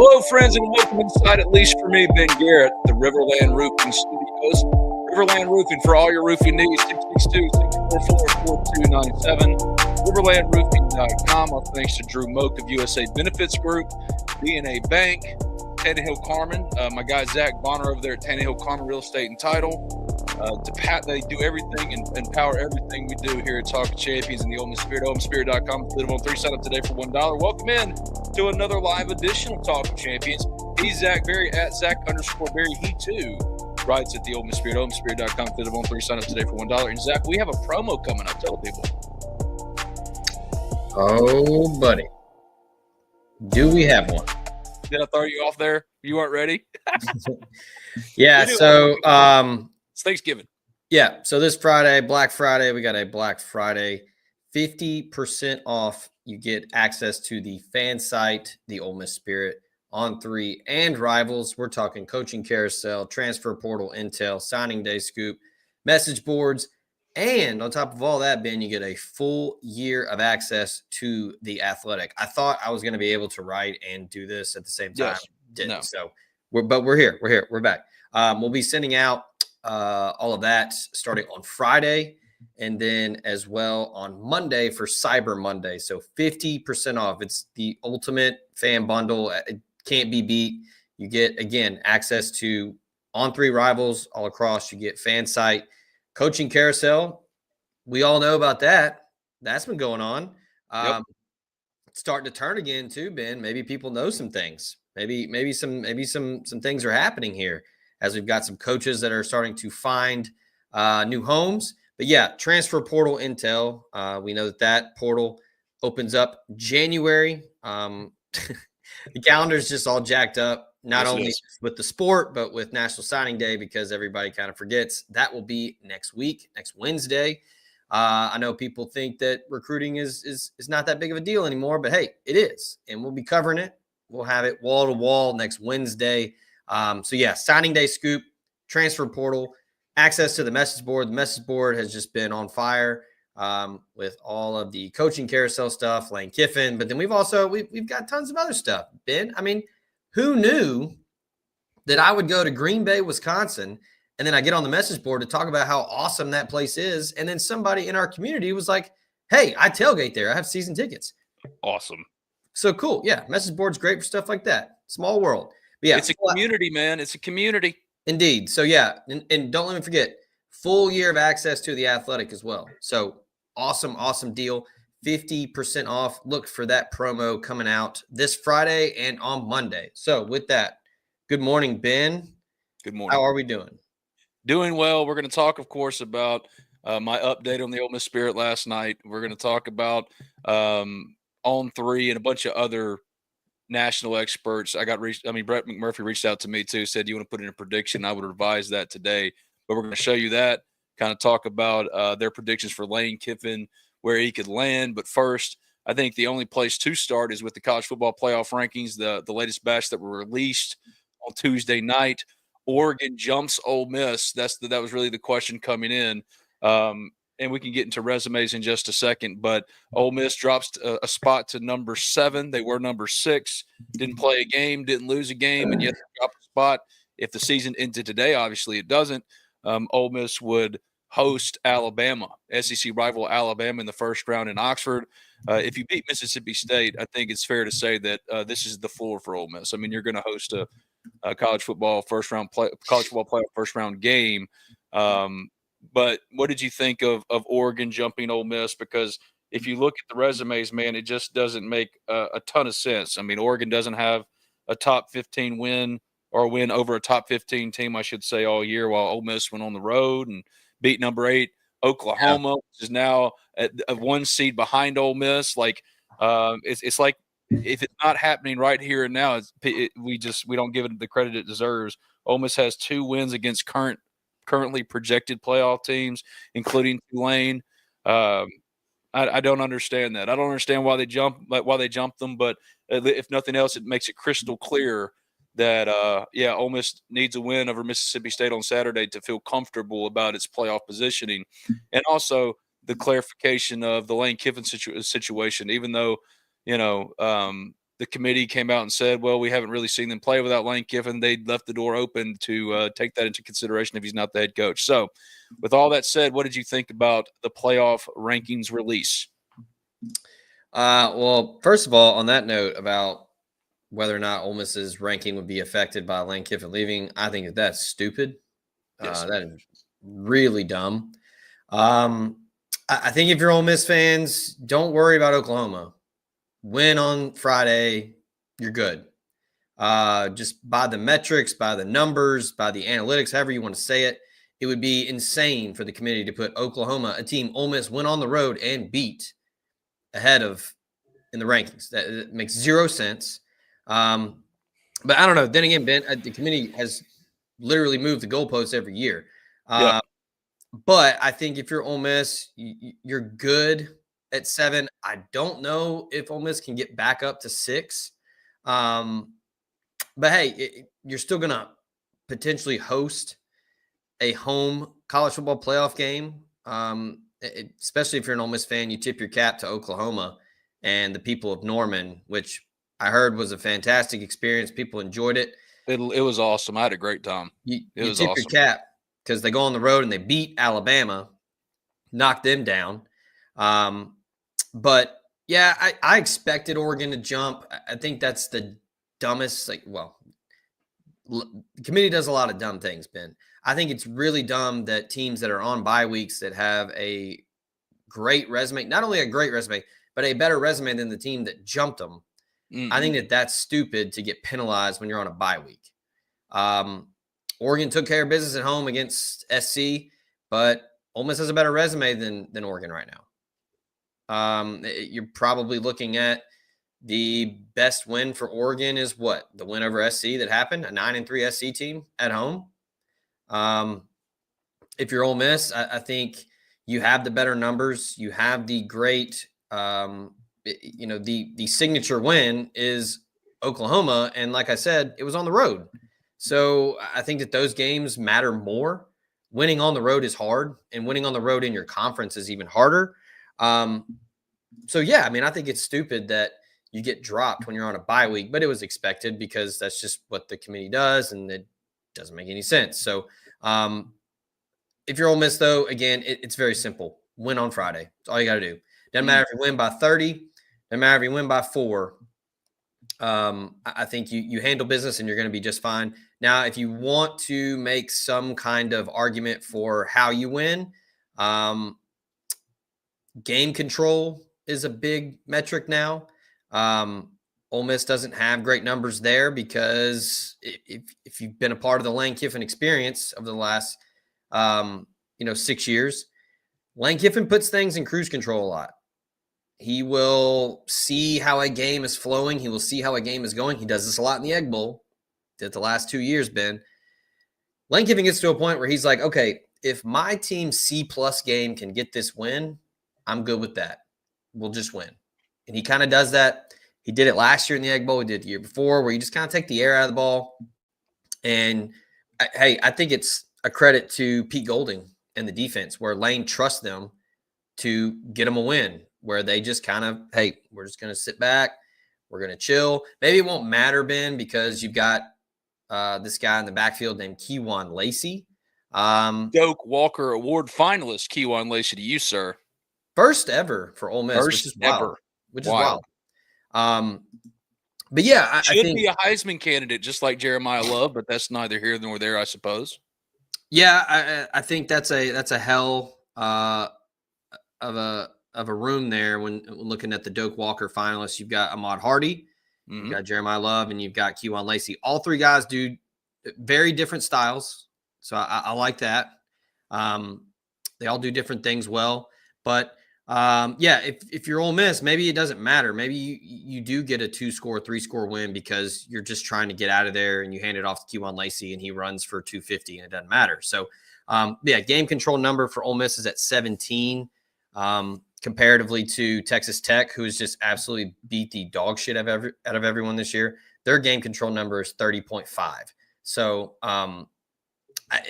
Hello, friends, and welcome inside, at least for me, Ben Garrett, the Riverland Roofing Studios. Riverland Roofing for all your roofing needs, 662-644-4297. RiverlandRoofing.com. Our thanks to Drew Moak of USA Benefits Group, DNA Bank, Tannehill Carmen, my guy Zach Bonner over there at Tannehill Carmen Real Estate and Title. They do everything and power everything we do here at Talk of Champions in the Ole Miss Spirit. OleMissSpirit.com. Live on 3. Sign up today for $1. Welcome in to another live edition of Talk of Champions. He's Zach Berry at Zach_Berry. He too writes at the Ole Miss Spirit. OleMissSpirit.com. Live on 3. Sign up today for $1. And Zach, we have a promo coming up. Tell people. Oh, buddy. Do we have one? Did I throw you off there? You weren't ready? Yeah, so it's Thanksgiving. Yeah, so this Friday, Black Friday, we got a Black Friday 50% off. You get access to the fan site, the Ole Miss Spirit, On 3, and Rivals. We're talking coaching carousel, transfer portal intel, signing day scoop, message boards, and on top of all that, Ben, you get a full year of access to the Athletic. I thought I was going to be able to write and do this at the same time. Yes. Didn't. No. So we're here. We're back. We'll be sending out all of that starting on Friday and then as well on Monday for Cyber Monday. So 50% off. It's the ultimate fan bundle. It can't be beat. You get, again, access to On 3 Rivals all across. You get fan site, coaching carousel. We all know about that. That's been going on. Yep. It's starting to turn again too, Ben. Maybe people know some things. Maybe some things are happening here as we've got some coaches that are starting to find new homes. But yeah, transfer portal intel. We know that portal opens up January. The calendar's just all jacked up, not only with the sport, but with National Signing Day, because everybody kind of forgets. That will be next week, next Wednesday. I know people think that recruiting is not that big of a deal anymore, but hey, it is. And we'll be covering it. We'll have it wall to wall next Wednesday. So yeah, signing day scoop, transfer portal, access to the message board. The message board has just been on fire with all of the coaching carousel stuff, Lane Kiffin. But then we've got tons of other stuff. Ben, I mean, who knew that I would go to Green Bay, Wisconsin, and then I get on the message board to talk about how awesome that place is, and then somebody in our community was like, "Hey, I tailgate there. I have season tickets." Awesome. So cool. Yeah, message board's great for stuff like that. Small world. But yeah, it's a community, man. It's a community. Indeed. So yeah, and don't let me forget, full year of access to the Athletic as well. So awesome deal. 50% off. Look for that promo coming out this Friday and on Monday. So with that, good morning, Ben. Good morning. How are we doing? Doing well. We're going to talk, of course, about my update on the Ole Miss Spirit last night. We're going to talk about On 3 and a bunch of other national experts. Brett McMurphy reached out to me too, said, you want to put in a prediction? I would revise that today, but we're going to show you that, kind of talk about their predictions for Lane Kiffin, where he could land. But first, I think the only place to start is with the college football playoff rankings, the latest batch that were released on Tuesday night. Oregon jumps Ole Miss. That was really the question coming in. And we can get into resumes in just a second, but Ole Miss drops a spot to number 7. They were number 6, didn't play a game, didn't lose a game, and yet they dropped a spot. If the season ended today, obviously it doesn't, Ole Miss would host Alabama, SEC rival Alabama in the first round in Oxford. If you beat Mississippi State, I think it's fair to say that this is the floor for Ole Miss. I mean, you're going to host a college football playoff first round game. But what did you think of Oregon jumping Ole Miss? Because if you look at the resumes, man, it just doesn't make a ton of sense. I mean, Oregon doesn't have a top 15 win or a win over a top 15 team, I should say, all year, while Ole Miss went on the road and beat number 8 Oklahoma, which is now a 1 seed behind Ole Miss. Like, it's like if it's not happening right here and now, we don't give it the credit it deserves. Ole Miss has 2 wins against currently projected playoff teams, including Tulane. I don't understand that. I don't understand why they jump them, but if nothing else, it makes it crystal clear that Ole Miss needs a win over Mississippi State on Saturday to feel comfortable about its playoff positioning, and also the clarification of the Lane Kiffin situation. Even though the the committee came out and said, well, we haven't really seen them play without Lane Kiffin. They left the door open to take that into consideration if he's not the head coach. So with all that said, what did you think about the playoff rankings release? Well, first of all, on that note about whether or not Ole Miss's ranking would be affected by Lane Kiffin leaving, I think that's stupid. Yes. That is really dumb. I think if you're Ole Miss fans, don't worry about Oklahoma. Win on Friday, you're good. Just by the metrics, by the numbers, by the analytics, however you want to say it, it would be insane for the committee to put Oklahoma, a team Ole Miss went on the road and beat, ahead of in the rankings. That makes zero sense. But I don't know. Then again, Ben, the committee has literally moved the goalposts every year. But I think if you're Ole Miss, you're good at 7. I don't know if Ole Miss can get back up to 6. But hey, you're still going to potentially host a home college football playoff game. Especially if you're an Ole Miss fan, you tip your cap to Oklahoma and the people of Norman, which I heard was a fantastic experience. People enjoyed it. It was awesome. I had a great time. You tip your cap because they go on the road and they beat Alabama, knock them down. But yeah, I expected Oregon to jump. I think that's the dumbest. The committee does a lot of dumb things, Ben. I think it's really dumb that teams that are on bye weeks that have a great resume, not only a great resume, but a better resume than the team that jumped them. Mm-hmm. I think that's stupid to get penalized when you're on a bye week. Oregon took care of business at home against SC, but Ole Miss has a better resume than Oregon right now. You're probably looking at the best win for Oregon is what? The win over SC that happened, a 9-3 SC team at home. If you're Ole Miss, I think you have the better numbers. You have the great, the signature win is Oklahoma. And like I said, it was on the road. So I think that those games matter more. Winning on the road is hard, and winning on the road in your conference is even harder. So yeah, I mean, I think it's stupid that you get dropped when you're on a bye week, but it was expected because that's just what the committee does, and it doesn't make any sense. So if you're Ole Miss, though, again, it's very simple. Win on Friday. That's all you got to do. Doesn't matter if you win by 30. Doesn't matter if you win by 4. I think you handle business and you're going to be just fine. Now, if you want to make some kind of argument for how you win, game control is a big metric now. Ole Miss doesn't have great numbers there because if you've been a part of the Lane Kiffin experience over the last 6 years, Lane Kiffin puts things in cruise control a lot. He will see how a game is flowing. He will see how a game is going. He does this a lot in the Egg Bowl. Did the last 2 years, Ben. Lane Kiffin gets to a point where he's like, okay, if my team C+ game can get this win, I'm good with that. We'll just win. And he kind of does that. He did it last year in the Egg Bowl. He did it the year before, where you just kind of take the air out of the ball. And, hey, I think it's a credit to Pete Golding and the defense, where Lane trusts them to get them a win, where they just kind of, hey, we're just going to sit back. We're going to chill. Maybe it won't matter, Ben, because you've got this guy in the backfield named Keywan Lacey. Doak Walker Award finalist, Keywan Lacey, to you, sir. First ever for Ole Miss, which is wild. Which is wild. But yeah, I think be a Heisman candidate, just like Jeremiah Love, but that's neither here nor there, I suppose. Yeah, I think that's a hell of a room there when looking at the Doak Walker finalists. You've got Ahmad Hardy, you've got Jeremiah Love, and you've got Keywan Lacey. All three guys do very different styles, so I like that. They all do different things well, but yeah, if you're Ole Miss, maybe it doesn't matter. Maybe you do get a 2-score, 3-score win because you're just trying to get out of there and you hand it off to Keywan Lacey and he runs for 250 and it doesn't matter. So, yeah, game control number for Ole Miss is at 17, comparatively to Texas Tech, who has just absolutely beat the dog shit out of everyone this year. Their game control number is 30.5. So,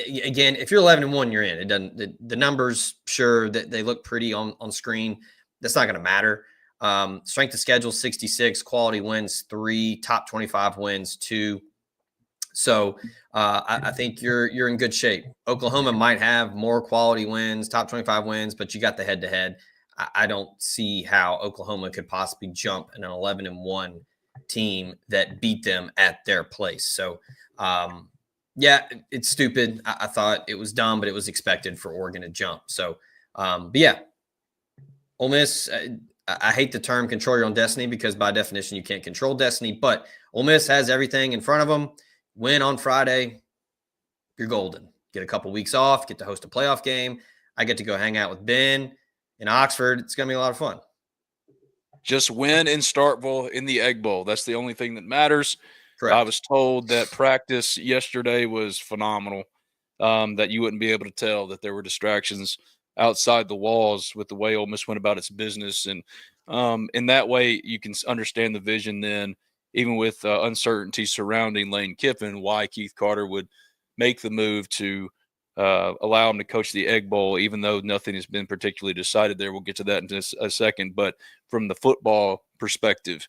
again, if you're 11-1, you're in. It doesn't. The numbers, sure, that they look pretty on screen. That's not going to matter. Strength of schedule 66, quality wins 3, top 25 wins 2. So I think you're in good shape. Oklahoma might have more quality wins, top 25 wins, but you got the head-to-head. I don't see how Oklahoma could possibly jump an 11-1 team that beat them at their place. So, yeah, it's stupid. I thought it was dumb, but it was expected for Oregon to jump. So, but yeah, Ole Miss. I hate the term "control your own destiny" because by definition you can't control destiny. But Ole Miss has everything in front of them. Win on Friday, you're golden. Get a couple weeks off, get to host a playoff game. I get to go hang out with Ben in Oxford. It's going to be a lot of fun. Just win in Starkville in the Egg Bowl. That's the only thing that matters. Correct. I was told that practice yesterday was phenomenal, that you wouldn't be able to tell that there were distractions outside the walls with the way Ole Miss went about its business. And in that way, you can understand the vision then, even with uncertainty surrounding Lane Kiffin, why Keith Carter would make the move to allow him to coach the Egg Bowl, even though nothing has been particularly decided there. We'll get to that in just a second. But from the football perspective,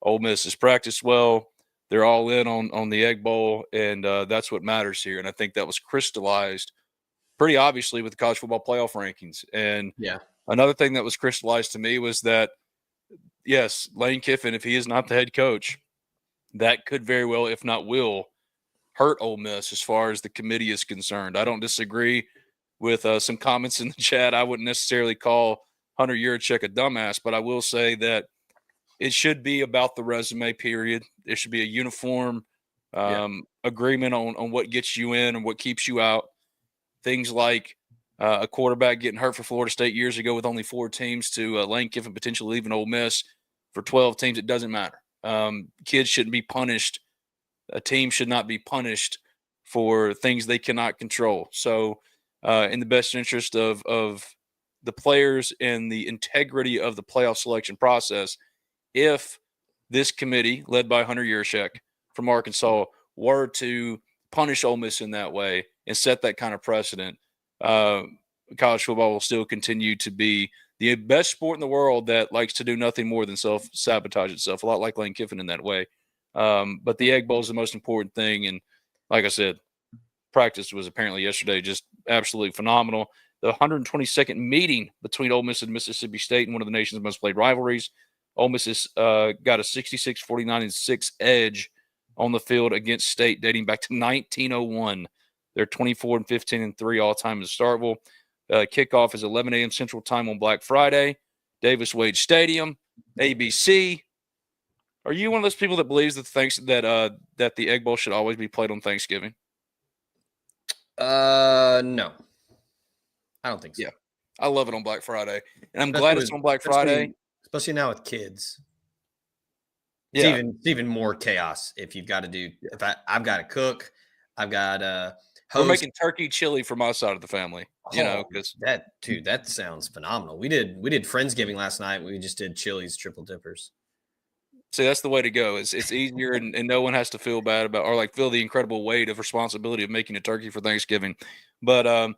Ole Miss has practiced well. They're all in on the Egg Bowl, and that's what matters here. And I think that was crystallized pretty obviously with the college football playoff rankings. And yeah, another thing that was crystallized to me was that, yes, Lane Kiffin, if he is not the head coach, that could very well, if not will, hurt Ole Miss as far as the committee is concerned. I don't disagree with some comments in the chat. I wouldn't necessarily call Hunter Yurachek a dumbass, but I will say that it should be about the resume, period. There should be a uniform agreement on what gets you in and what keeps you out. Things like a quarterback getting hurt for Florida State years ago with only 4 teams to Lane Kiffin potentially leaving Ole Miss for 12 teams. It doesn't matter. Kids shouldn't be punished. A team should not be punished for things they cannot control. So in the best interest of the players and the integrity of the playoff selection process, if this committee led by Hunter Yurachek from Arkansas were to punish Ole Miss in that way and set that kind of precedent, college football will still continue to be the best sport in the world that likes to do nothing more than self-sabotage itself, a lot like Lane Kiffin in that way. But the Egg Bowl is the most important thing. And like I said, practice was apparently yesterday just absolutely phenomenal. The 122nd meeting between Ole Miss and Mississippi State in one of the nation's most played rivalries. Ole Miss has got a 66-49-6 edge on the field against State dating back to 1901. They're 24-15-3 all time in Starkville. Kickoff is 11 a.m. Central Time on Black Friday. Davis Wade Stadium, ABC. Are you one of those people that believes that that the Egg Bowl should always be played on Thanksgiving? No, I don't think so. Yeah, I love it on Black Friday, and I'm glad it's on Black Friday, especially now with kids. Yeah, it's even more chaos if you've got to do. If I've got to cook, I've got we're making turkey chili for my side of the family. You know, because that sounds phenomenal. We did Friendsgiving last night. We just did Chili's triple dippers. See, that's the way to go. It's easier, and no one has to feel bad about or like feel the incredible weight of responsibility of making a turkey for Thanksgiving. But I'm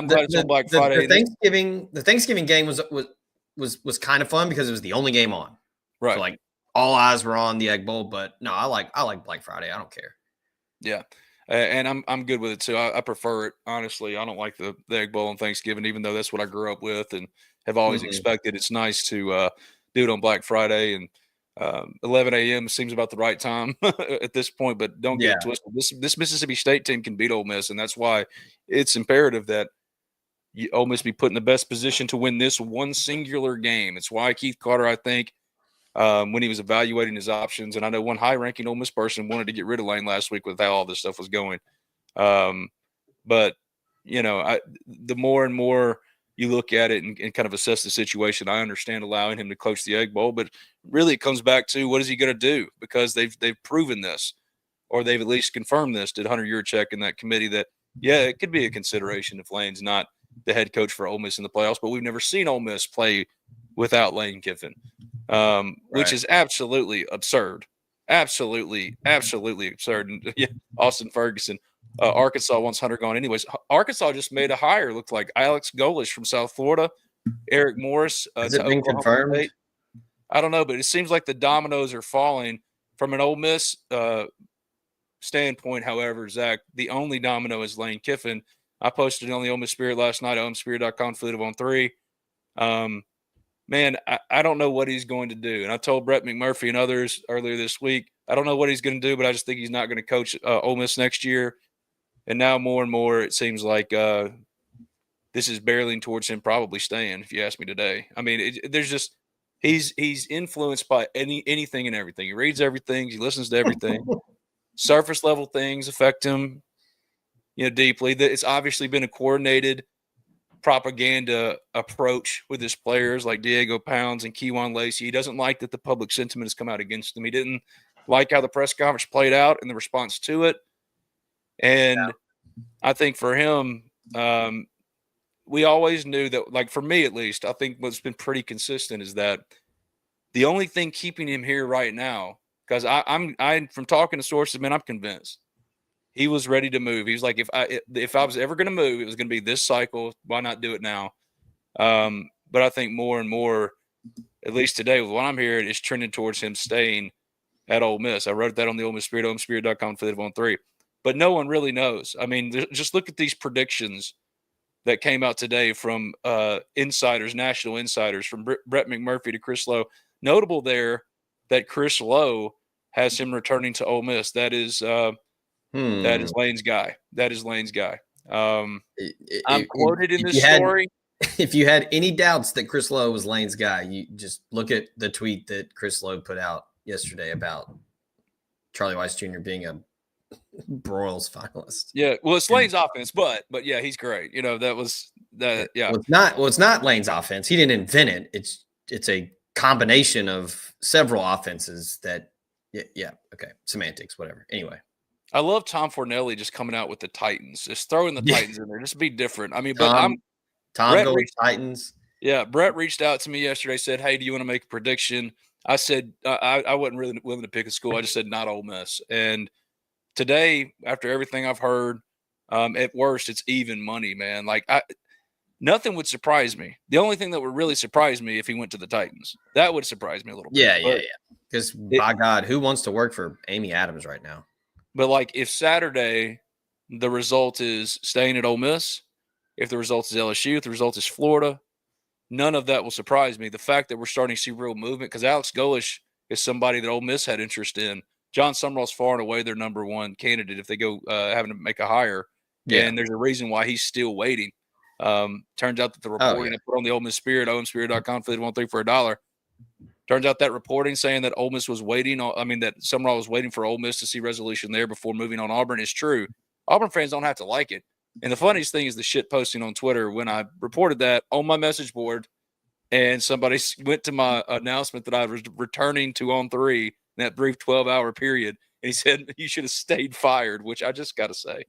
glad it's on Black Friday. The Thanksgiving game was kind of fun because it was the only game on. Right. So like all eyes were on the Egg Bowl, but no, I like Black Friday. I don't care. Yeah. And I'm good with it too. I prefer it, honestly. I don't like the Egg Bowl on Thanksgiving, even though that's what I grew up with and have always expected. It's nice to do it on Black Friday, and 11 a.m. seems about the right time at this point. But don't get it twisted. This Mississippi State team can beat Ole Miss, and that's why it's imperative that Ole Miss be put in the best position to win this one singular game. It's why Keith Carter, I think, when he was evaluating his options, and I know one high-ranking Ole Miss person wanted to get rid of Lane last week with how all this stuff was going. But, you know, the more and more you look at it and kind of assess the situation, I understand allowing him to coach the Egg Bowl, but really it comes back to what is he going to do? Because they've proven this, or they've at least confirmed this. Did Hunter Yurachek in that committee that, yeah, it could be a consideration if Lane's not the head coach for Ole Miss in the playoffs, but we've never seen Ole Miss play without Lane Kiffin. Which is absolutely absurd. Absolutely absurd. And, yeah, Austin Ferguson, Arkansas wants Hunter gone anyways. Arkansas just made a hire. Looked like Alex Golish from South Florida, Eric Morris. Has it been confirmed? State. I don't know, but it seems like the dominoes are falling from an Ole Miss standpoint. However, Zach, the only domino is Lane Kiffin. I posted it on the Ole Miss Spirit last night, OleMissSpirit.com, fleet on 3. Man, I don't know what he's going to do. And I told Brett McMurphy and others earlier this week, I don't know what he's going to do, but I just think he's not going to coach Ole Miss next year. And now more and more, it seems like this is barreling towards him probably staying, if you ask me today. I mean, there's just he's influenced by anything and everything. He reads everything. He listens to everything. Surface level things affect him, deeply. It's obviously been a coordinated propaganda approach with his players like Diego Pounds and Keywan Lacey. He doesn't like that the public sentiment has come out against him. He didn't like how the press conference played out and the response to it. And I think for him, we always knew that, like for me at least, I think what's been pretty consistent is that the only thing keeping him here right now, because I'm from talking to sources, man, I'm convinced he was ready to move. He was like, if I was ever going to move, it was going to be this cycle. Why not do it now? But I think more and more, at least today, with what I'm hearing, is trending towards him staying at Ole Miss. I wrote that on the Ole Miss Spirit, OleMissSpirit.com, fleet on 3. But no one really knows. I mean, just look at these predictions that came out today from insiders, national insiders, from Brett McMurphy to Chris Lowe. Notable there that Chris Lowe has him returning to Ole Miss. That is Lane's guy. That is Lane's guy. I'm quoted in this story. If you had any doubts that Chris Lowe was Lane's guy, you just look at the tweet that Chris Lowe put out yesterday about Charlie Weiss Jr. being a Broyles finalist. Yeah, well, it's Lane's offense, but yeah, he's great. That was that. Yeah, it's not Lane's offense. He didn't invent it. It's a combination of several offenses that. Yeah. Okay. Semantics. Whatever. Anyway. I love Tom Fornelli just coming out with the Titans, just throwing the Titans in there, just be different. I mean, but Tom goes Titans. Yeah, Brett reached out to me yesterday, said, "Hey, do you want to make a prediction?" I said I wasn't really willing to pick a school. I just said not Ole Miss. And today, after everything I've heard, at worst, it's even money, man. Like nothing would surprise me. The only thing that would really surprise me if he went to the Titans. That would surprise me a little bit. Yeah. Because by God, who wants to work for Amy Adams right now? But like if Saturday the result is staying at Ole Miss, if the result is LSU, if the result is Florida, none of that will surprise me. The fact that we're starting to see real movement, because Alex Golesh is somebody that Ole Miss had interest in. John Sumrall's far and away their number one candidate if they go having to make a hire. Yeah. And there's a reason why he's still waiting. Turns out that the reporting I put on the Ole Miss Spirit, OleMissSpirit.com, fleet on 3 for $1. Turns out that reporting saying that Ole Miss was waiting on, that Sumrall was waiting for Ole Miss to see resolution there before moving on Auburn is true. Auburn fans don't have to like it. And the funniest thing is the shit posting on Twitter when I reported that on my message board, and somebody went to my announcement that I was returning to On 3 in that brief 12-hour period, and he said, "You should have stayed fired," which I just got to say,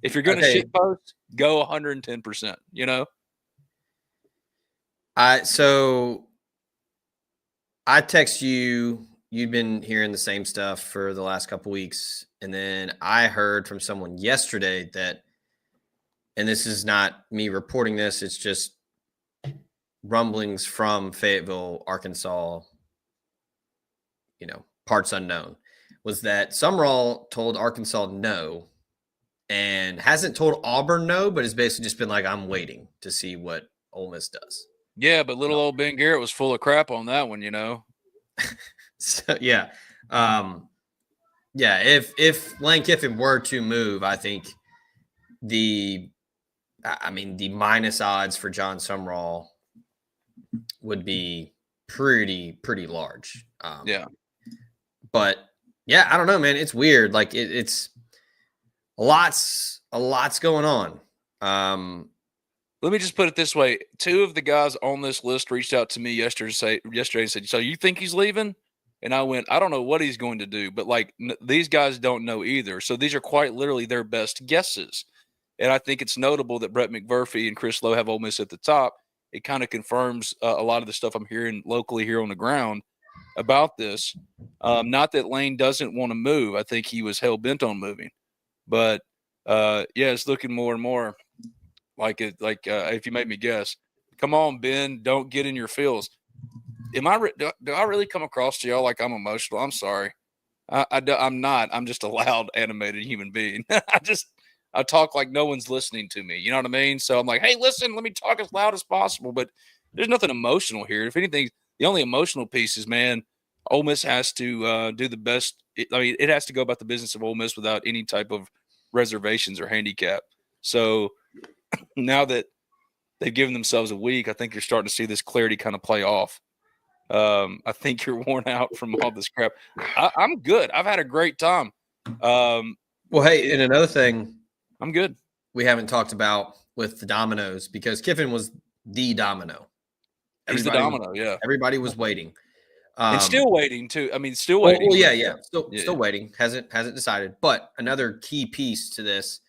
if you're going to shit post, go 110%, So I text you. You've been hearing the same stuff for the last couple weeks. And then I heard from someone yesterday that, and this is not me reporting this, it's just rumblings from Fayetteville, Arkansas, parts unknown, was that Sumrall told Arkansas no and hasn't told Auburn no, but has basically just been like, I'm waiting to see what Ole Miss does. Yeah, but little old Ben Garrett was full of crap on that one, So, yeah. If Lane Kiffin were to move, I think the minus odds for John Sumrall would be pretty large. But yeah, I don't know, man. It's weird. Like it's a lot's going on. Let me just put it this way. 2 of the guys on this list reached out to me yesterday and said, "So you think he's leaving?" And I went, "I don't know what he's going to do, but these guys don't know either." So these are quite literally their best guesses. And I think it's notable that Brett McMurphy and Chris Lowe have Ole Miss at the top. It kind of confirms a lot of the stuff I'm hearing locally here on the ground about this. Not that Lane doesn't want to move. I think he was hell-bent on moving. But, it's looking more and more if you made me guess. Come on, Ben, don't get in your feels. do I really come across to y'all like I'm emotional? I'm sorry. I'm not. I'm just a loud, animated human being. I talk like no one's listening to me. You know what I mean? So I'm like, hey, listen, let me talk as loud as possible. But there's nothing emotional here. If anything, the only emotional piece is, man, Ole Miss has to do the best. It has to go about the business of Ole Miss without any type of reservations or handicap. So now that they've given themselves a week, I think you're starting to see this clarity kind of play off. I think you're worn out from all this crap. I'm good. I've had a great time. Well, hey, and another thing I'm good. we haven't talked about with the dominoes, because Kiffin was the domino. He's the domino, yeah. Everybody was waiting. And still waiting too. I mean, still waiting. Well, yeah. Still waiting. Hasn't decided. But another key piece to this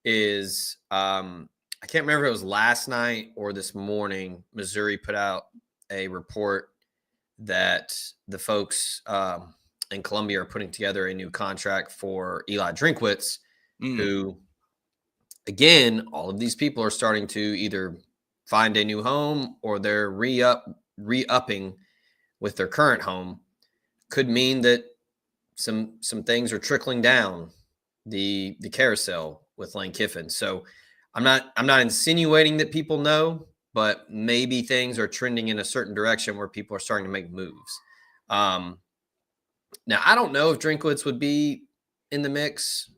is I can't remember if it was last night or this morning. Missouri put out a report that the folks in Columbia are putting together a new contract for Eli Drinkwitz, who, again, all of these people are starting to either find a new home or they're re-upping with their current home. Could mean that some things are trickling down the carousel with Lane Kiffin. So I'm not insinuating that people know, but maybe things are trending in a certain direction where people are starting to make moves. Now, I don't know if Drinkwitz would be in the mix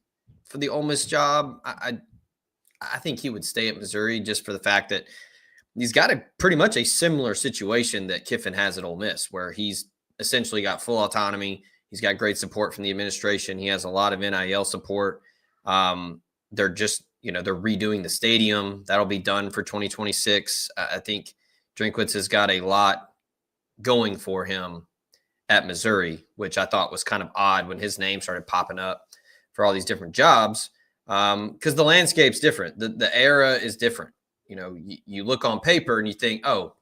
for the Ole Miss job. I think he would stay at Missouri just for the fact that he's got pretty much a similar situation that Kiffin has at Ole Miss, where he's essentially got full autonomy. He's got great support from the administration. He has a lot of NIL support. They're just, they're redoing the stadium. That'll be done for 2026. I think Drinkwitz has got a lot going for him at Missouri, which I thought was kind of odd when his name started popping up for all these different jobs, because the landscape's different. The era is different. You look on paper and you think, oh,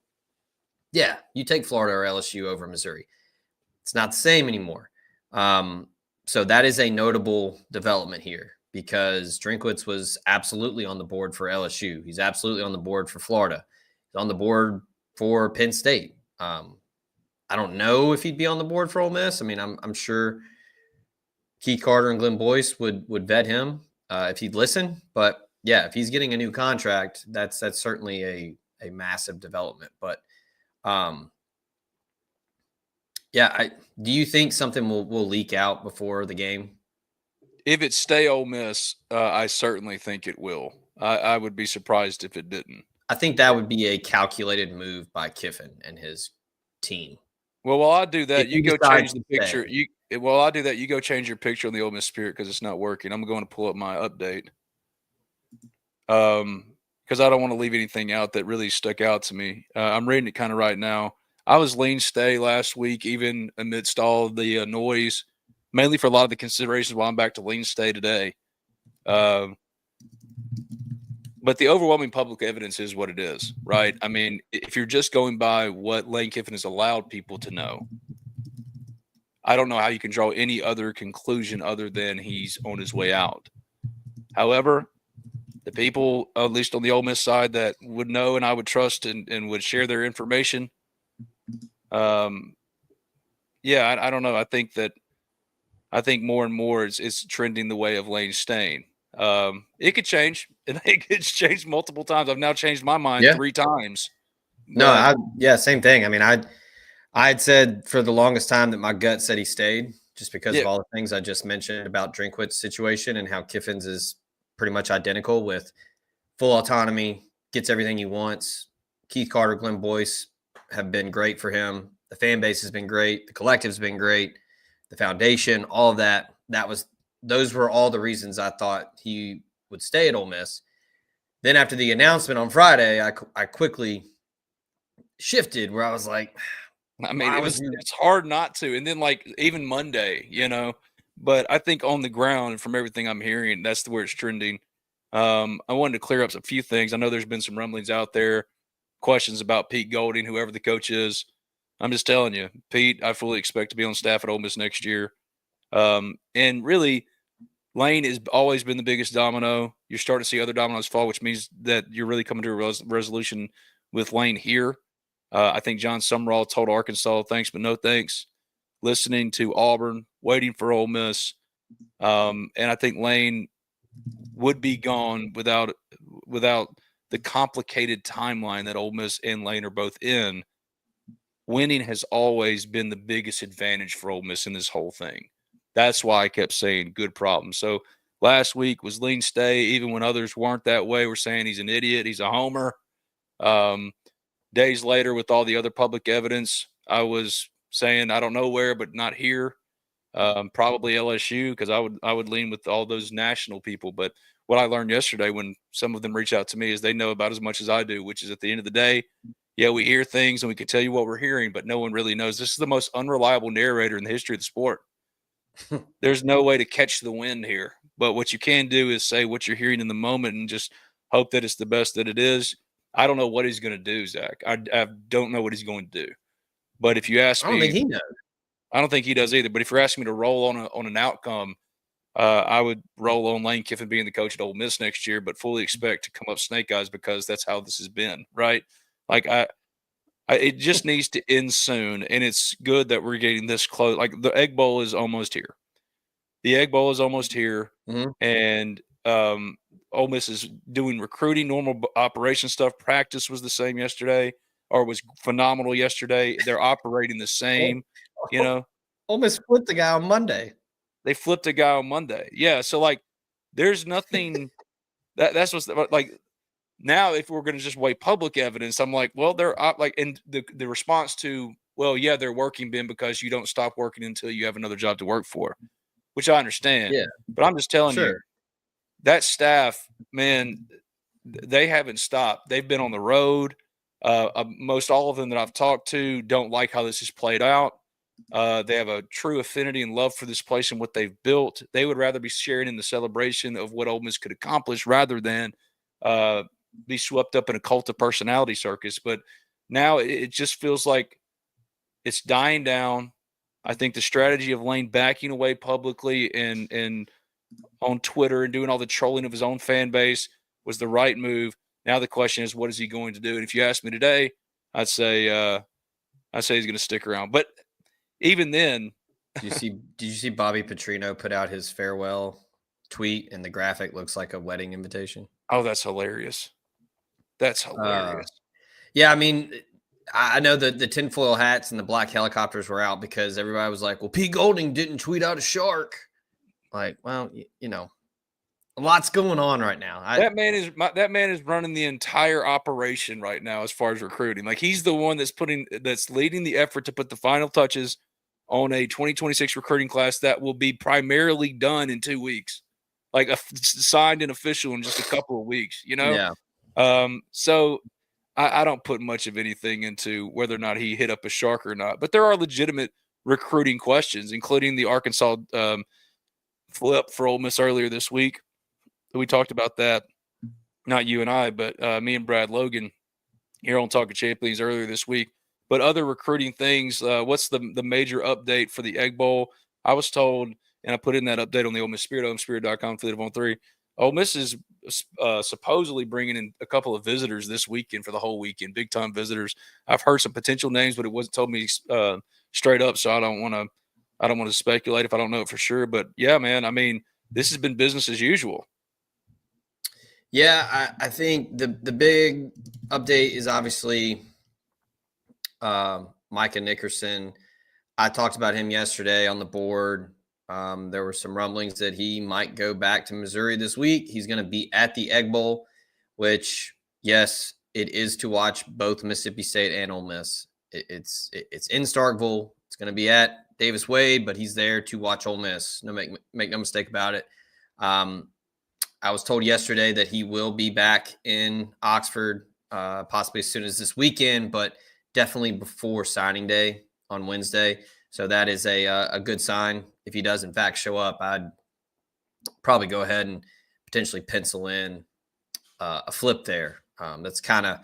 yeah, you take Florida or LSU over Missouri. It's not the same anymore. So that is a notable development here, because Drinkwitz was absolutely on the board for LSU. He's absolutely on the board for Florida. He's on the board for Penn State. I don't know if he'd be on the board for Ole Miss. I mean, I'm sure Keith Carter and Glenn Boyce would vet him if he'd listen. But yeah, if he's getting a new contract, that's certainly a massive development. But yeah, do you think something will leak out before the game? If it stay Ole Miss, I certainly think it will. I would be surprised if it didn't. I think that would be a calculated move by Kiffin and his team. Well, while I do that, you go change the picture. While I do that, you go change your picture on the Ole Miss Spirit because it's not working. I'm going to pull up my update. Because I don't want to leave anything out that really stuck out to me. I'm reading it kind of right now. I was lean stay last week, even amidst all of the noise, mainly for a lot of the considerations why I'm back to lean stay today. But the overwhelming public evidence is what it is, right? I mean, if you're just going by what Lane Kiffin has allowed people to know, I don't know how you can draw any other conclusion other than he's on his way out. However, the people, at least on the Ole Miss side, that would know and I would trust and would share their information, I don't know. I think more and more it's trending the way of Lane staying. It could change. It's changed multiple times. I've now changed my mind 3 times. Same thing. I mean, I had said for the longest time that my gut said he stayed, just because of all the things I just mentioned about Drinkwitz's situation and how Kiffin's is pretty much identical, with full autonomy, gets everything he wants. Keith Carter, Glenn Boyce have been great for him. The fan base has been great. The collective's been great. The foundation, all of that. Those were all the reasons I thought he would stay at Ole Miss. Then after the announcement on Friday, I quickly shifted where I was like, I mean, it's hard not to. And then even Monday, but I think on the ground, from everything I'm hearing, that's where it's trending. I wanted to clear up a few things. I know there's been some rumblings out there, questions about Pete Golding, whoever the coach is. I'm just telling you, Pete, I fully expect to be on staff at Ole Miss next year. And really, Lane has always been the biggest domino. You're starting to see other dominoes fall, which means that you're really coming to a resolution with Lane here. I think John Summerall told Arkansas thanks, but no thanks. Listening to Auburn, waiting for Ole Miss. And I think Lane would be gone without the complicated timeline that Ole Miss and Lane are both in. Winning has always been the biggest advantage for Ole Miss in this whole thing. That's why I kept saying good problem. So last week was Lane stay, even when others weren't that way. We're saying he's an idiot, he's a homer. Days later, with all the other public evidence, I was saying I don't know where, but not here. Probably LSU, because I would lean with all those national people. But what I learned yesterday when some of them reach out to me is they know about as much as I do, which is at the end of the day, yeah, we hear things and we can tell you what we're hearing, but no one really knows. This is the most unreliable narrator in the history of the sport. There's no way to catch the wind here. But what you can do is say what you're hearing in the moment and just hope that it's the best that it is. I don't know what he's going to do, Zach. I don't know what he's going to do. But if you ask I don't think me, he knows. I don't think he does either. But if you're asking me to roll on an outcome, I would roll on Lane Kiffin being the coach at Ole Miss next year, but fully expect to come up snake eyes because that's how this has been, right? Like it just needs to end soon, and it's good that we're getting this close. Like the Egg Bowl is almost here. The Egg Bowl is almost here, and Ole Miss is doing recruiting, normal operation stuff. Practice was the same yesterday, or was phenomenal yesterday. They're operating the same, you know. Ole Miss flipped the guy on Monday. They flipped a guy on Monday. Yeah, so like, there's nothing that's what's like. Now, if we're going to just weigh public evidence, I'm like, well, they're like, and the response to, well, yeah, they're working, Ben, because you don't stop working until you have another job to work for, which I understand. Yeah, but I'm just telling you, that staff, man, they haven't stopped. They've been on the road. Most all of them that I've talked to don't like how this has played out. They have a true affinity and love for this place and what they've built. They would rather be sharing in the celebration of what Ole Miss could accomplish rather than be swept up in a cult of personality circus. But now it just feels like it's dying down. I think the strategy of Lane backing away publicly and on Twitter and doing all the trolling of his own fan base was the right move. Now the question is, what is he going to do? And if you ask me today, I'd say he's going to stick around. But even then, did you see Bobby Petrino put out his farewell tweet, and the graphic looks like a wedding invitation? Oh, that's hilarious. That's hilarious. Yeah, I mean, I know that the tinfoil hats and the black helicopters were out because everybody was like, well, Pete Golding didn't tweet out a shark. Like, well, you know, a lot's going on right now. That man is running the entire operation right now as far as recruiting. Like, he's the one that's leading the effort to put the final touches on a 2026 recruiting class that will be primarily done in 2 weeks, like signed and official in just a couple of weeks, you know? Yeah. So I don't put much of anything into whether or not he hit up a shark or not, but there are legitimate recruiting questions, including the Arkansas flip for Ole Miss earlier this week. We talked about that, not you and I, but me and Brad Logan here on Talking Champions earlier this week. But other recruiting things, what's the major update for the Egg Bowl? I was told, and I put in that update on the Ole Miss Spirit, OleMissSpirit.com, Fleet of On 3. Ole Miss is supposedly bringing in a couple of visitors this weekend for the whole weekend, big-time visitors. I've heard some potential names, but it wasn't told me straight up, so I don't want to speculate if I don't know it for sure. But, yeah, man, I mean, this has been business as usual. Yeah, I think the big update is obviously Micah Nickerson. I talked about him yesterday on the board. There were some rumblings that he might go back to Missouri this week. He's going to be at the Egg Bowl, which, yes, it is to watch both Mississippi State and Ole Miss. It's in Starkville. It's going to be at Davis Wade, but he's there to watch Ole Miss. No, make no mistake about it. I was told yesterday that he will be back in Oxford, possibly as soon as this weekend, but definitely before signing day on Wednesday. So that is a good sign. If he does, in fact, show up, I'd probably go ahead and potentially pencil in a flip there. That's kind of,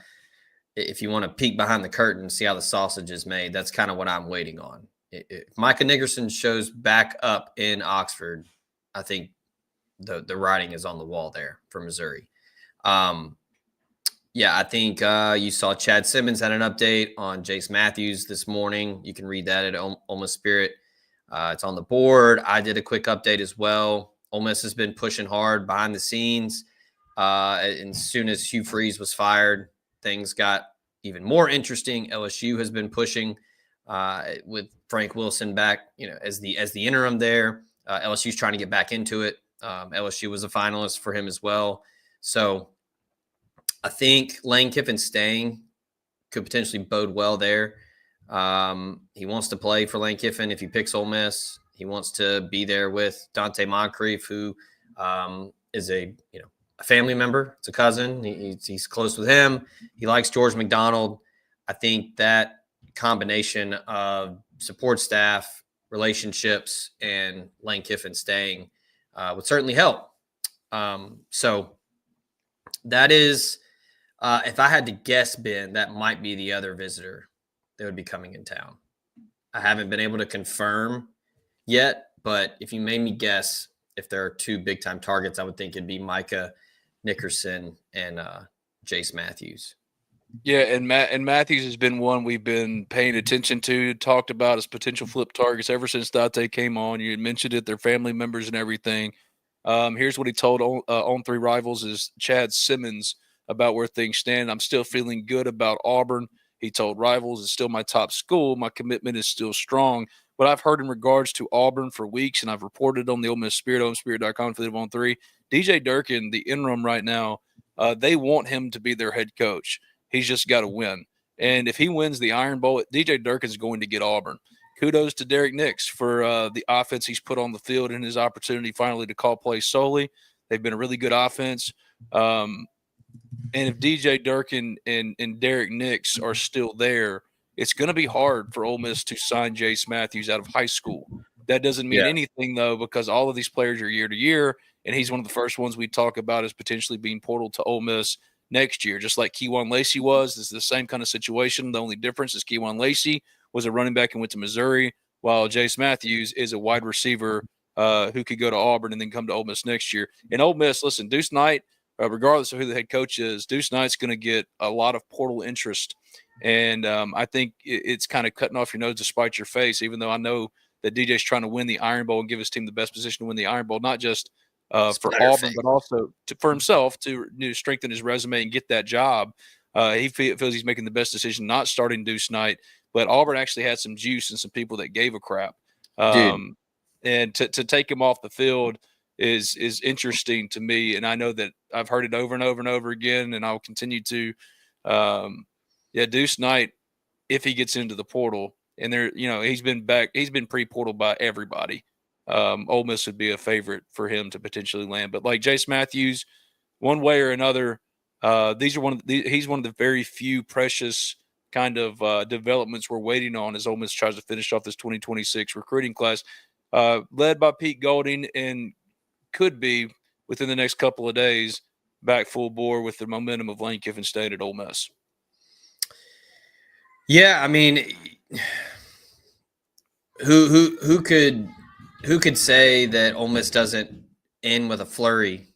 if you want to peek behind the curtain and see how the sausage is made, that's kind of what I'm waiting on. If Micah Nickerson shows back up in Oxford, I think the writing is on the wall there for Missouri. Yeah, I think you saw Chad Simmons had an update on Jace Matthews this morning. You can read that at Ole Miss Spirit. It's on the board. I did a quick update as well. Ole Miss has been pushing hard behind the scenes. And as soon as Hugh Freeze was fired, things got even more interesting. LSU has been pushing with Frank Wilson back, as the interim there. LSU's trying to get back into it. LSU was a finalist for him as well. So I think Lane Kiffin staying could potentially bode well there. He wants to play for Lane Kiffin if he picks Ole Miss. He wants to be there with Dante Moncrief, who is a family member. It's a cousin. He's close with him. He likes George McDonald. I think that combination of support staff, relationships, and Lane Kiffin staying would certainly help. So that is, if I had to guess, Ben, that might be the other visitor that would be coming in town. I haven't been able to confirm yet, but if you made me guess, if there are two big-time targets, I would think it'd be Micah Nickerson and Jace Matthews. Yeah, and Matthews has been one we've been paying attention to, talked about as potential flip targets ever since Date came on. You mentioned it, their family members and everything. Here's what he told on Three Rivals is Chad Simmons about where things stand. I'm still feeling good about Auburn. He told Rivals, it's still my top school. My commitment is still strong. What I've heard in regards to Auburn for weeks, and I've reported on the Ole Miss Spirit, OleMissSpirit.com for the on three, DJ Durkin, the interim right now, they want him to be their head coach. He's just got to win. And if he wins the Iron Bowl, DJ Durkin's going to get Auburn. Kudos to Derek Nix for the offense he's put on the field and his opportunity finally to call plays solely. They've been a really good offense. And if DJ Durkin and Derek Nix are still there, it's going to be hard for Ole Miss to sign Jace Matthews out of high school. That doesn't mean anything, though, because all of these players are year to year, and he's one of the first ones we talk about as potentially being portal to Ole Miss next year, just like Keywan Lacey was. This is the same kind of situation. The only difference is Keywan Lacey was a running back and went to Missouri, while Jace Matthews is a wide receiver who could go to Auburn and then come to Ole Miss next year. And Ole Miss, listen, Deuce Knight, regardless of who the head coach is, Deuce Knight's going to get a lot of portal interest. And I think it's kind of cutting off your nose to spite your face, even though I know that DJ's trying to win the Iron Bowl and give his team the best position to win the Iron Bowl, not just for Auburn, but also for himself to strengthen his resume and get that job. He feels he's making the best decision not starting Deuce Knight, but Auburn actually had some juice and some people that gave a crap. And to take him off the field is interesting to me. And I know that I've heard it over and over and over again, and I'll continue to. Deuce Knight, if he gets into the portal, and he's been pre-portal by everybody. Ole Miss would be a favorite for him to potentially land. But like Jace Matthews, one way or another, he's one of the very few precious kind of developments we're waiting on as Ole Miss tries to finish off this 2026 recruiting class, led by Pete Golding, and could be within the next couple of days back full bore with the momentum of Lane Kiffin staying at Ole Miss. Yeah, I mean, who could say that Ole Miss doesn't end with a flurry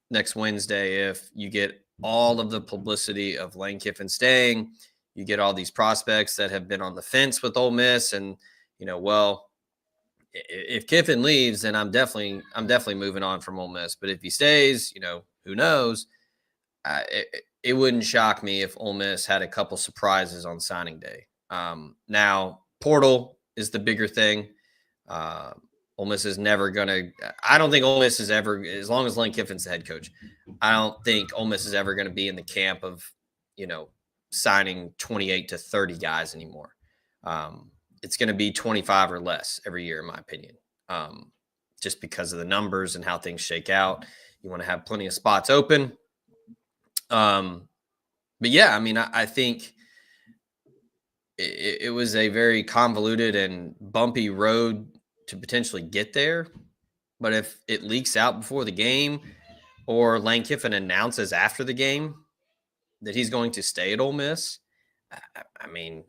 next Wednesday if you get all of the publicity of Lane Kiffin staying, you get all these prospects that have been on the fence with Ole Miss, and if Kiffin leaves, then I'm definitely moving on from Ole Miss. But if he stays, who knows? It wouldn't shock me if Ole Miss had a couple surprises on signing day. Now, portal is the bigger thing. Ole Miss is never going to – I don't think Ole Miss is ever – as long as Lane Kiffin's the head coach, I don't think Ole Miss is ever going to be in the camp of, signing 28 to 30 guys anymore. It's going to be 25 or less every year, in my opinion, just because of the numbers and how things shake out. You want to have plenty of spots open. But yeah, I mean, I think it was a very convoluted and bumpy road to potentially get there. But if it leaks out before the game, or Lane Kiffin announces after the game that he's going to stay at Ole Miss, I mean,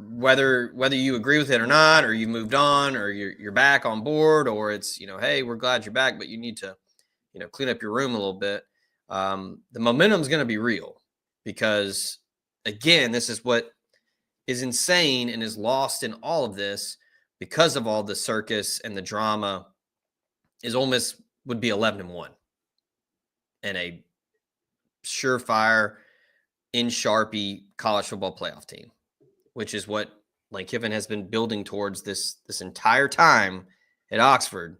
whether you agree with it or not, or you moved on, or you're back on board, or it's, hey, we're glad you're back, but you need to, clean up your room a little bit. the momentum is going to be real because, again, this is what is insane and is lost in all of this because of all the circus and the drama. Is Ole Miss would be 11-1 and a surefire in Sharpie college football playoff team, which is what Lane Kiffin has been building towards this entire time at Oxford.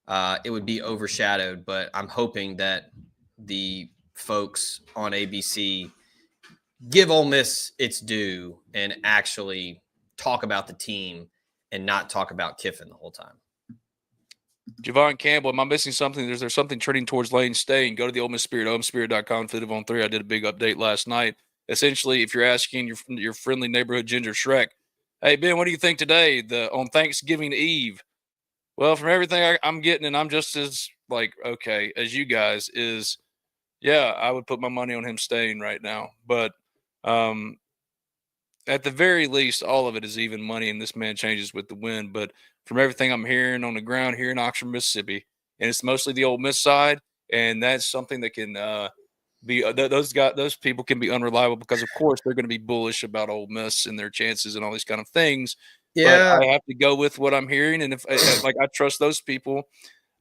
It would be overshadowed, but I'm hoping that the folks on ABC give Ole Miss its due and actually talk about the team and not talk about Kiffin the whole time. Javon Campbell, am I missing something? Is there something trending towards Lane staying? Go to the Ole Miss Spirit, OleMissSpirit.com, Fit on 3. I did a big update last night. Essentially, if you're asking your friendly neighborhood Ginger Shrek, hey, Ben, what do you think today on Thanksgiving Eve? Well, from everything I'm getting, and I'm just as okay as you guys, is I would put my money on him staying right now. But at the very least, all of it is even money, and this man changes with the wind. But from everything I'm hearing on the ground here in Oxford, Mississippi, and it's mostly the Ole Miss side, and that's something that can be those people can be unreliable because, of course, they're going to be bullish about Ole Miss and their chances and all these kind of things. Yeah, but I have to go with what I'm hearing, and if I trust those people,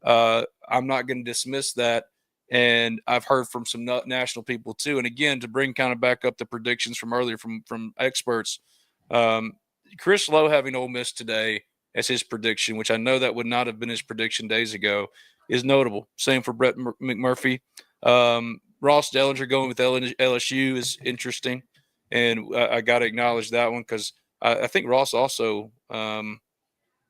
I'm not going to dismiss that. And I've heard from some national people too. And again, to bring kind of back up the predictions from earlier from experts, Chris Lowe having Ole Miss today as his prediction, which I know that would not have been his prediction days ago, is notable. Same for Brett McMurphy. Ross Dellinger going with LSU is interesting, and I got to acknowledge that one because I think Ross also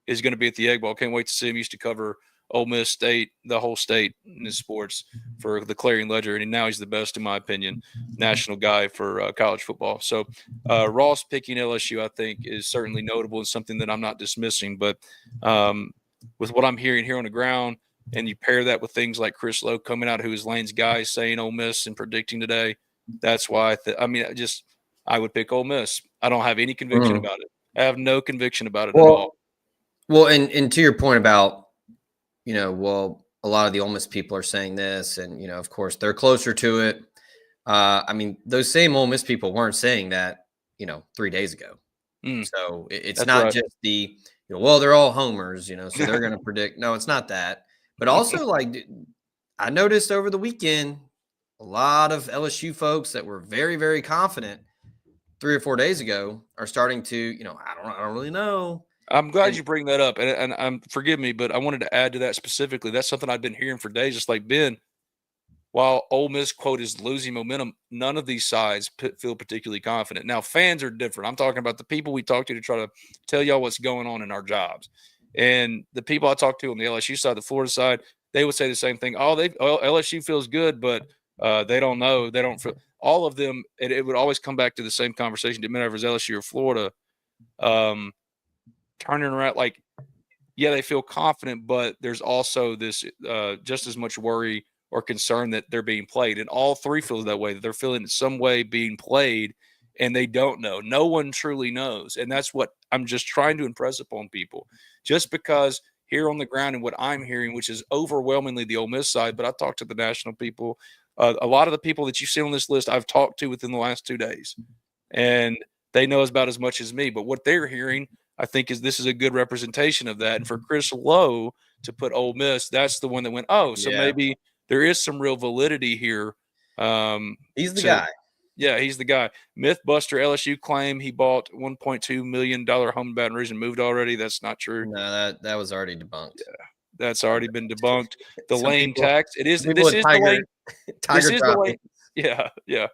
is going to be at the Egg Bowl. Can't wait to see him. He used to cover Ole Miss State, the whole state in his sports for the Clarion Ledger, and now he's the best, in my opinion, national guy for college football. So Ross picking LSU, I think, is certainly notable and something that I'm not dismissing. But with what I'm hearing here on the ground, and you pair that with things like Chris Lowe coming out, who is Lane's guy, saying Ole Miss and predicting today, that's why I would pick Ole Miss. I don't have any conviction about it. I have no conviction about it at all. Well, and to your point about, a lot of the Ole Miss people are saying this, and, of course, they're closer to it. Those same Ole Miss people weren't saying that, 3 days ago. So it's not right. Just the, they're all homers, so they're going to predict. No, it's not that. But also, I noticed over the weekend, a lot of LSU folks that were very, very confident 3 or 4 days ago are starting to, I don't really know. I'm glad you bring that up, and forgive me, but I wanted to add to that specifically. That's something I've been hearing for days. Just like Ben, while Ole Miss quote is losing momentum, none of these sides feel particularly confident. Now, fans are different. I'm talking about the people we talk to try to tell y'all what's going on in our jobs, and the people I talk to on the LSU side, the Florida side, they would say the same thing. LSU feels good, but they don't know. They don't feel. All of them. It would always come back to the same conversation. Didn't matter if it was LSU or Florida. Turning around, they feel confident, but there's also this just as much worry or concern that they're being played. And all three feel that way, that they're feeling in some way being played, and they don't know. No one truly knows. And that's what I'm just trying to impress upon people. Just because here on the ground and what I'm hearing, which is overwhelmingly the Ole Miss side, but I talked to the national people. A lot of the people that you see on this list I've talked to within the last 2 days. And they know about as much as me. But what they're hearing, I think this is a good representation of that. And for Chris Lowe to put Ole Miss, that's the one that went, maybe there is some real validity here. He's the guy. Yeah, he's the guy. Mythbuster LSU claim he bought $1.2 million home in Baton Rouge and moved already. That's not true. No, that was already debunked. Yeah, that's already been debunked. The Lane tax. This is the Lane. Yeah.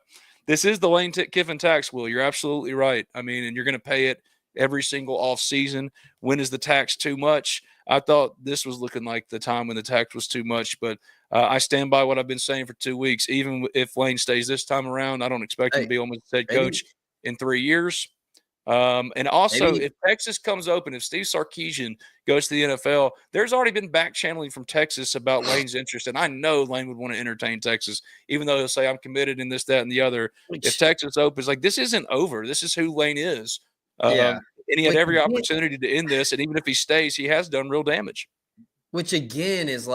This is the Lane Kiffin tax, Will. You're absolutely right. And you're going to pay it every single off season. When is the tax too much? I thought this was looking like the time when the tax was too much, but I stand by what I've been saying for 2 weeks. Even if Lane stays this time around, I don't expect him to be Ole Miss head coach in 3 years. And also, if Texas comes open, if Steve Sarkisian goes to the NFL, there's already been back channeling from Texas about Lane's interest. And I know Lane would want to entertain Texas, even though he'll say, I'm committed in this, that, and the other. If Texas opens, this isn't over. This is who Lane is. And he had every opportunity to end this. And even if he stays, he has done real damage. Which, again, is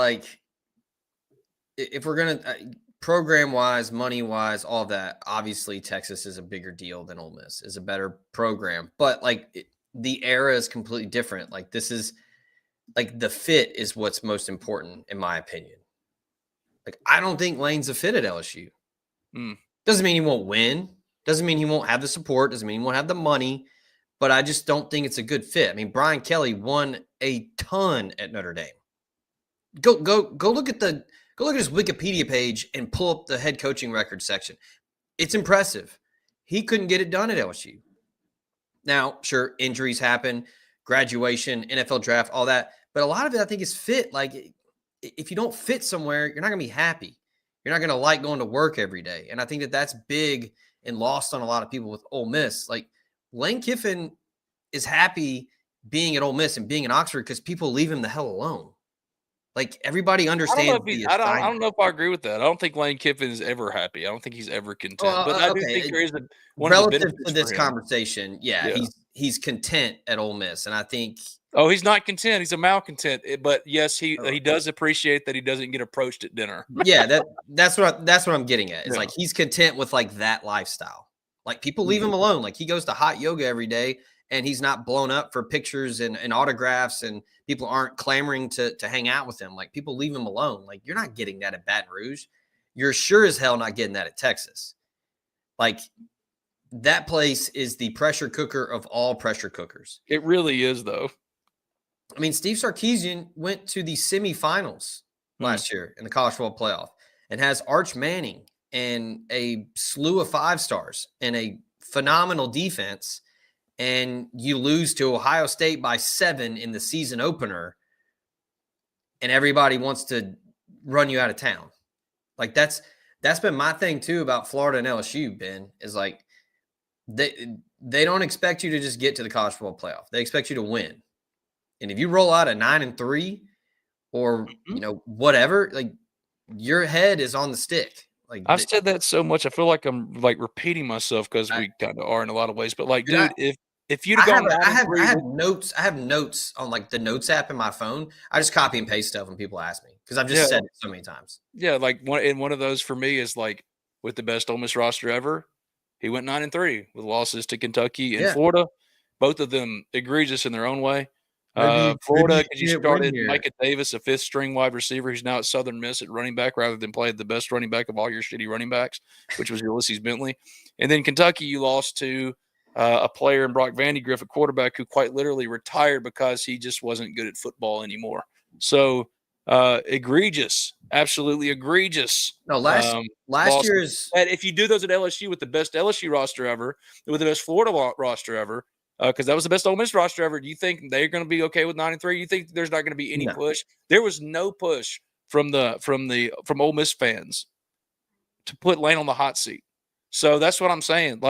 if we're going to program-wise, money-wise, all of that, obviously Texas is a bigger deal than Ole Miss, is a better program. But the era is completely different. Like this is the fit is what's most important in my opinion. Like I don't think Lane's a fit at LSU. Doesn't mean he won't win. Doesn't mean he won't have the support. Doesn't mean he won't have the money. But I just don't think it's a good fit. I mean, Brian Kelly won a ton at Notre Dame. Go look at his Wikipedia page and pull up the head coaching record section. It's impressive. He couldn't get it done at LSU. Now, sure, injuries happen, graduation, NFL draft, all that. But a lot of it, I think, is fit. Like, if you don't fit somewhere, you're not going to be happy. You're not going to like going to work every day. And I think that's big and lost on a lot of people with Ole Miss. Like, Lane Kiffin is happy being at Ole Miss and being in Oxford because people leave him the hell alone. Like, everybody understands. I don't know if I agree with that. I don't think Lane Kiffin is ever happy. I don't think he's ever content. But I do think there is one relative to this conversation. Yeah, he's content at Ole Miss, and I think. Oh, he's not content. He's a malcontent. But yes, he does appreciate that he doesn't get approached at dinner. Yeah, that's what I'm getting at. It's like he's content with that lifestyle. Like people leave him alone. Like he goes to hot yoga every day. And he's not blown up for pictures and autographs, and people aren't clamoring to hang out with him. Like people leave him alone. Like you're not getting that at Baton Rouge. You're sure as hell not getting that at Texas. Like that place is the pressure cooker of all pressure cookers. It really is, though. I mean, Steve Sarkisian went to the semifinals last year in the college football playoff and has Arch Manning and a slew of 5-stars and a phenomenal defense. And you lose to Ohio State by 7 in the season opener, and everybody wants to run you out of town. Like that's been my thing too about Florida and LSU, Ben, is like they don't expect you to just get to the college football playoff. They expect you to win. And if you roll out a 9-3 or whatever, like your head is on the stick. Like I've said that so much. I feel like I'm repeating myself because we kind of are in a lot of ways. But dude, if you'd have gone, I have notes. I have notes on the notes app in my phone. I just copy and paste stuff when people ask me because I've just said it so many times. Yeah, one of those for me is with the best Ole Miss roster ever. He went 9-3 with losses to Kentucky and Florida, both of them egregious in their own way. Florida, because you started Micah Davis, a 5th-string wide receiver who's now at Southern Miss at running back rather than play the best running back of all your shitty running backs, which was Ulysses Bentley. And then Kentucky, you lost to a player in Brock Vandegrift, a quarterback who quite literally retired because he just wasn't good at football anymore. So egregious, absolutely egregious. No, last year's. And if you do those at LSU with the best LSU roster ever, with the best Florida roster ever, because that was the best Ole Miss roster ever. Do you think they're going to be okay with 9-3? You think there's not going to be any push? There was no push from Ole Miss fans to put Lane on the hot seat. So that's what I'm saying.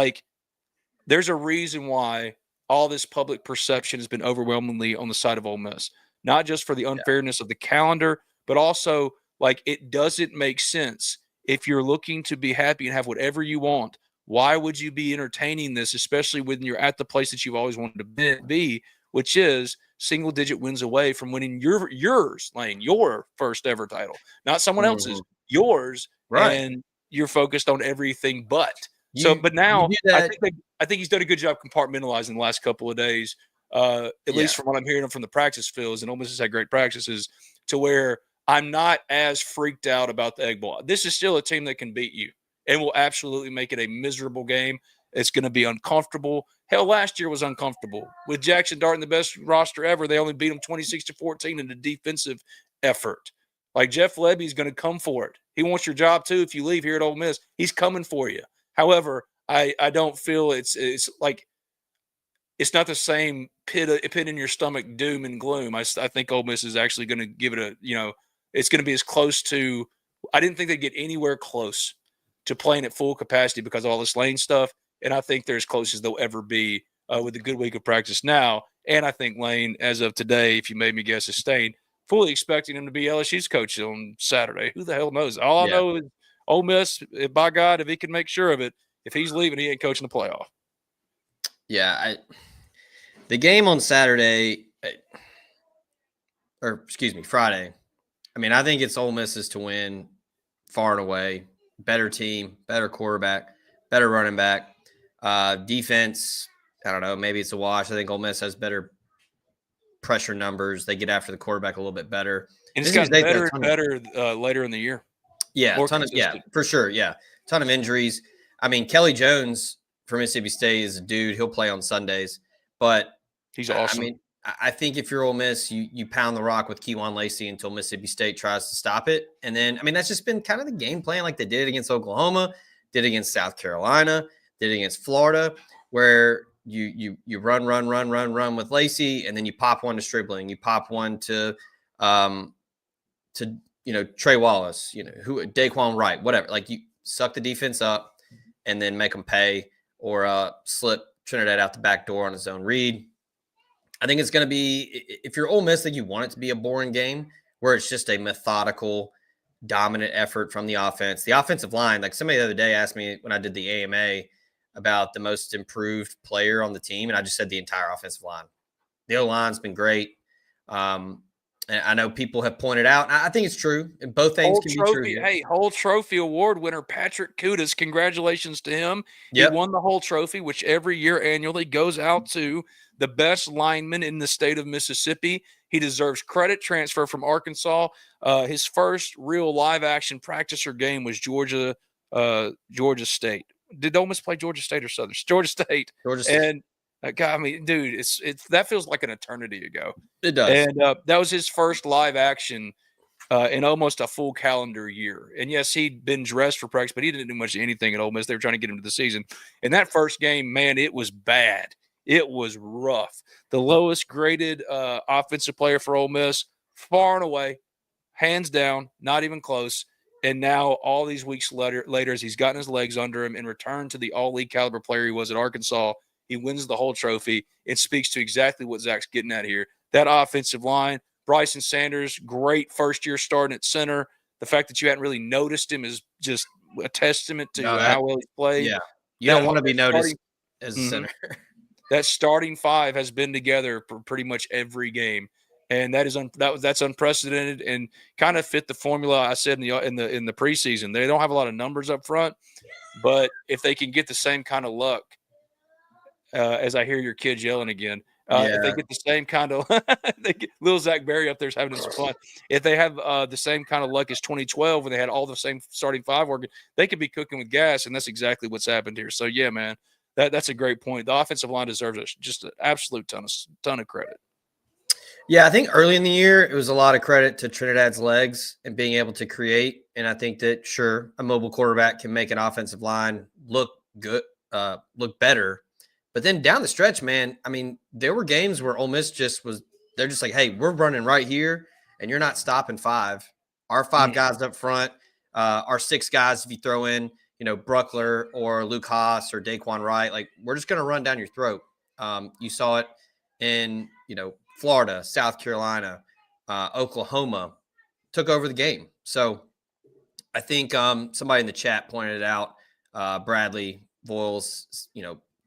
There's a reason why all this public perception has been overwhelmingly on the side of Ole Miss, not just for the unfairness of the calendar, but also it doesn't make sense if you're looking to be happy and have whatever you want. Why would you be entertaining this, especially when you're at the place that you've always wanted to be, which is single-digit wins away from winning yours, Lane, your first ever title, not someone else's, yours, right? And you're focused on everything but. But now I think he's done a good job compartmentalizing the last couple of days, at least from what I'm hearing from the practice fields, and Ole Miss has had great practices, to where I'm not as freaked out about the Egg Bowl. This is still a team that can beat you and will absolutely make it a miserable game. It's going to be uncomfortable. Hell, last year was uncomfortable. With Jackson Dart in the best roster ever, they only beat them 26-14 in a defensive effort. Jeff Lebby's going to come for it. He wants your job too if you leave here at Ole Miss. He's coming for you. However, I don't feel it's not the same pit in your stomach doom and gloom. I think Ole Miss is actually going to give it it's going to be as close to. I didn't think they'd get anywhere close to playing at full capacity because of all this Lane stuff, and I think they're as close as they'll ever be with a good week of practice now. And I think Lane, as of today, if you made me guess, is staying, fully expecting him to be LSU's coach on Saturday. Who the hell knows? All I know is Ole Miss, by God, if he can make sure of it, if he's leaving, he ain't coaching the playoff. Yeah, the game on Saturday, Friday. I mean, I think it's Ole Miss's to win far and away. better team, better quarterback, better running back. Defense, I don't know, maybe it's a wash. I think Ole Miss has better pressure numbers. They get after the quarterback a little bit better. And it's Mississippi gotten State, better and better later in the year. Yeah, More yeah, consistent. for sure. Yeah, ton of injuries. I mean, Kelly Jones for Mississippi State is a dude. He'll play on Sundays, but He's awesome. I mean, I think if you're Ole Miss, you pound the rock with Kejuan Lacey until Mississippi State tries to stop it. And then, I mean, that's just been kind of the game plan, like they did against Oklahoma, did against South Carolina, did against Florida, where you run with Lacey, and then you pop one to Stribling, you pop one to Trey Wallace, Daquan Wright, whatever. Like you suck the defense up and then make them pay, or slip Trinidad out the back door on his own read. I think it's going to be, if you're Ole Miss, I think you want it to be a boring game where it's just a methodical, dominant effort from the offense. The offensive line, like somebody the other day asked me when I did the AMA about the most improved player on the team, and I just said the entire offensive line. The O-line's been great. And I know people have pointed out, I think it's true, and both things can be true here. Hey, whole trophy award winner Patrick Kudas, congratulations to him. Yep. He won the whole trophy, which every year annually goes out to the best lineman in the state of Mississippi. He deserves credit. Transfer from Arkansas. His first real live action practice or game was Georgia State. Did Ole Miss play Georgia State or Southern? Georgia State. And God, I mean, dude, it's that feels like an eternity ago. It does. And that was his first live action in almost a full calendar year. And yes, he'd been dressed for practice, but he didn't do much of anything at Ole Miss. They were trying to get him to the season. And that first game, man, it was bad. It was rough. The lowest graded offensive player for Ole Miss, far and away, hands down, not even close. And now all these weeks later, as he's gotten his legs under him and returned to the all-league caliber player he was at Arkansas, he wins the whole trophy. It speaks to exactly what Zach's getting at here. That offensive line, Bryson Sanders, great first-year starting at center. The fact that you hadn't really noticed him is just a testament to how well he played. Yeah, you don't want to be noticed as a center. That starting five has been together for pretty much every game, and that's unprecedented and kind of fit the formula I said in the preseason. They don't have a lot of numbers up front, but if they can get the same kind of luck, as I hear your kids yelling again, if they get the same kind of little Zach Berry up there's having some fun. If they have the same kind of luck as 2012 when they had all the same starting five working, they could be cooking with gas, and that's exactly what's happened here. So yeah, man, that's a great point. The offensive line deserves just an absolute ton of credit. Yeah, I think early in the year it was a lot of credit to Trinidad's legs and being able to create. And I think that sure, a mobile quarterback can make an offensive line look good, look better. But then down the stretch, man, I mean, there were games where Ole Miss they're just like, hey, we're running right here, and you're not stopping five. Our five guys up front, our six guys, if you throw in, Bruckler or Luke Haas or Daquan Wright, like we're just going to run down your throat. You saw it in, Florida, South Carolina, Oklahoma took over the game. So I think somebody in the chat pointed it out, Bradley Voiles,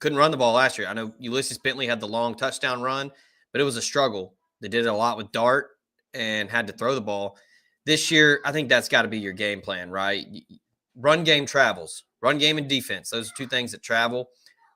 couldn't run the ball last year. I know Ulysses Bentley had the long touchdown run, but it was a struggle. They did it a lot with Dart and had to throw the ball. This year, I think that's got to be your game plan, right? Run game travels. Run game and defense. Those are two things that travel.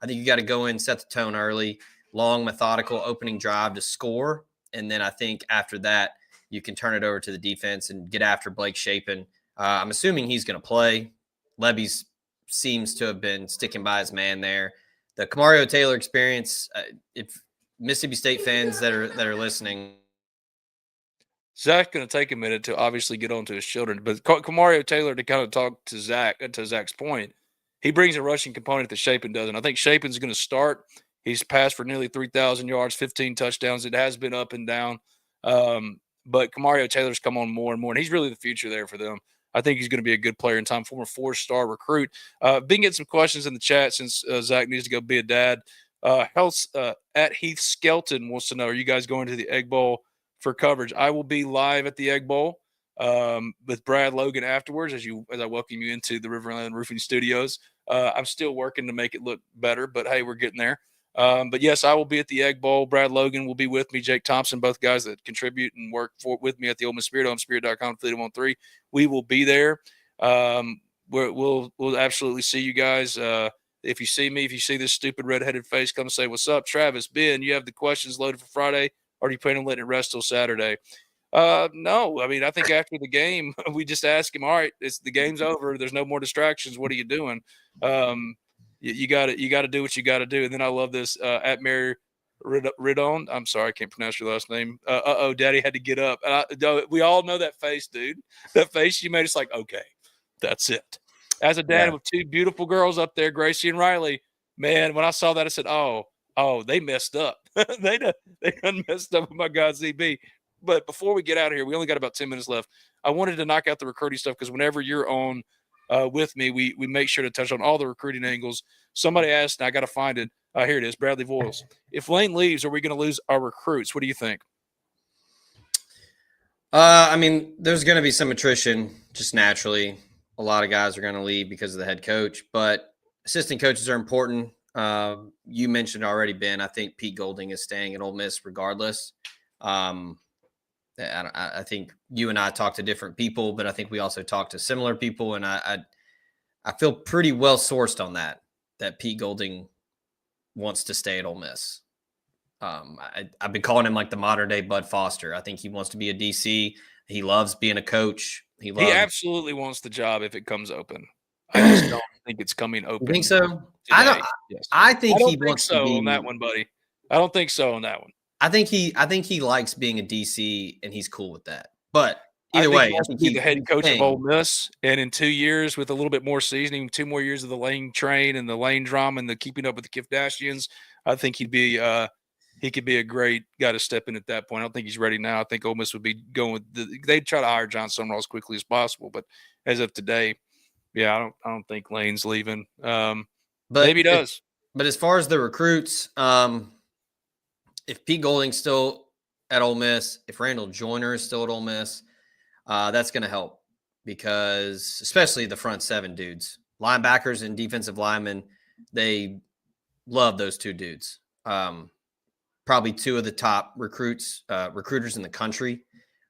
I think you got to go in, set the tone early, long, methodical opening drive to score. And then I think after that, you can turn it over to the defense and get after Blake Shapen. I'm assuming he's going to play. Lebby's seems to have been sticking by his man there. The Kamario Taylor experience, if Mississippi State fans that are listening. Zach's going to take a minute to obviously get on to his children, but Kamario Taylor, to kind of talk to Zach's point, he brings a rushing component that Shapen doesn't. I think Shapen's going to start. He's passed for nearly 3,000 yards, 15 touchdowns. It has been up and down, but Kamario Taylor's come on more and more, and he's really the future there for them. I think he's going to be a good player in time, former 4-star recruit. Been getting some questions in the chat since Zach needs to go be a dad. At Heath Skelton wants to know, are you guys going to the Egg Bowl for coverage? I will be live at the Egg Bowl with Brad Logan afterwards as I welcome you into the Riverland Roofing Studios. I'm still working to make it look better, but hey, we're getting there. But yes, I will be at the Egg Bowl. Brad Logan will be with me. Jake Thompson, both guys that contribute and work with me at the Ole Miss Spirit on Spirit.com, 313. We will be there. we'll absolutely see you guys. If you see me, if you see this stupid redheaded face, come say, "What's up, Travis? Ben, you have the questions loaded for Friday, or do you plan on letting it rest till Saturday?" No. I mean, I think after the game, we just ask him, "All right, the game's over. There's no more distractions. What are you doing?" You got to do what you got to do. And then I love this at Mary Ridon. I'm sorry, I can't pronounce your last name. Daddy had to get up. We all know that face, dude. That face you made. It's like, okay, that's it. As a dad with two beautiful girls up there, Gracie and Riley, man, when I saw that, I said, oh, they messed up. they done messed up with my guy ZB. But before we get out of here, we only got about 10 minutes left. I wanted to knock out the recruiting stuff because whenever you're on with me, we make sure to touch on all the recruiting angles. Somebody asked, and I got to find it. Here it is, Bradley Voiles. If Lane leaves, are we going to lose our recruits? What do you think? I mean, there's going to be some attrition just naturally. A lot of guys are going to leave because of the head coach, but assistant coaches are important. You mentioned already, Ben. I think Pete Golding is staying at Ole Miss regardless. I think you and I talk to different people, but I think we also talk to similar people, and I feel pretty well sourced on that Pete Golding wants to stay at Ole Miss. I've been calling him like the modern day Bud Foster. I think he wants to be a DC. He loves being a coach. He absolutely wants the job if it comes open. I just don't think it's coming open. You think so? Today. I think he wants to be on that one, buddy. I don't think so on that one. I think he likes being a DC and he's cool with that. But either way, he wants to be the head coach of Ole Miss, and in 2 years with a little bit more seasoning, 2 more years of the Lane train and the Lane drama and the keeping up with the Kardashians, I think he could be a great guy to step in at that point. I don't think he's ready now. I think Ole Miss would be going with they'd try to hire John Summerall as quickly as possible. But as of today, yeah, I don't think Lane's leaving. But maybe he does. But as far as the recruits, if Pete Golding's still at Ole Miss, if Randall Joyner is still at Ole Miss, that's going to help because especially the front 7 dudes, linebackers and defensive linemen, they love those 2 dudes. Probably 2 of the top recruiters in the country,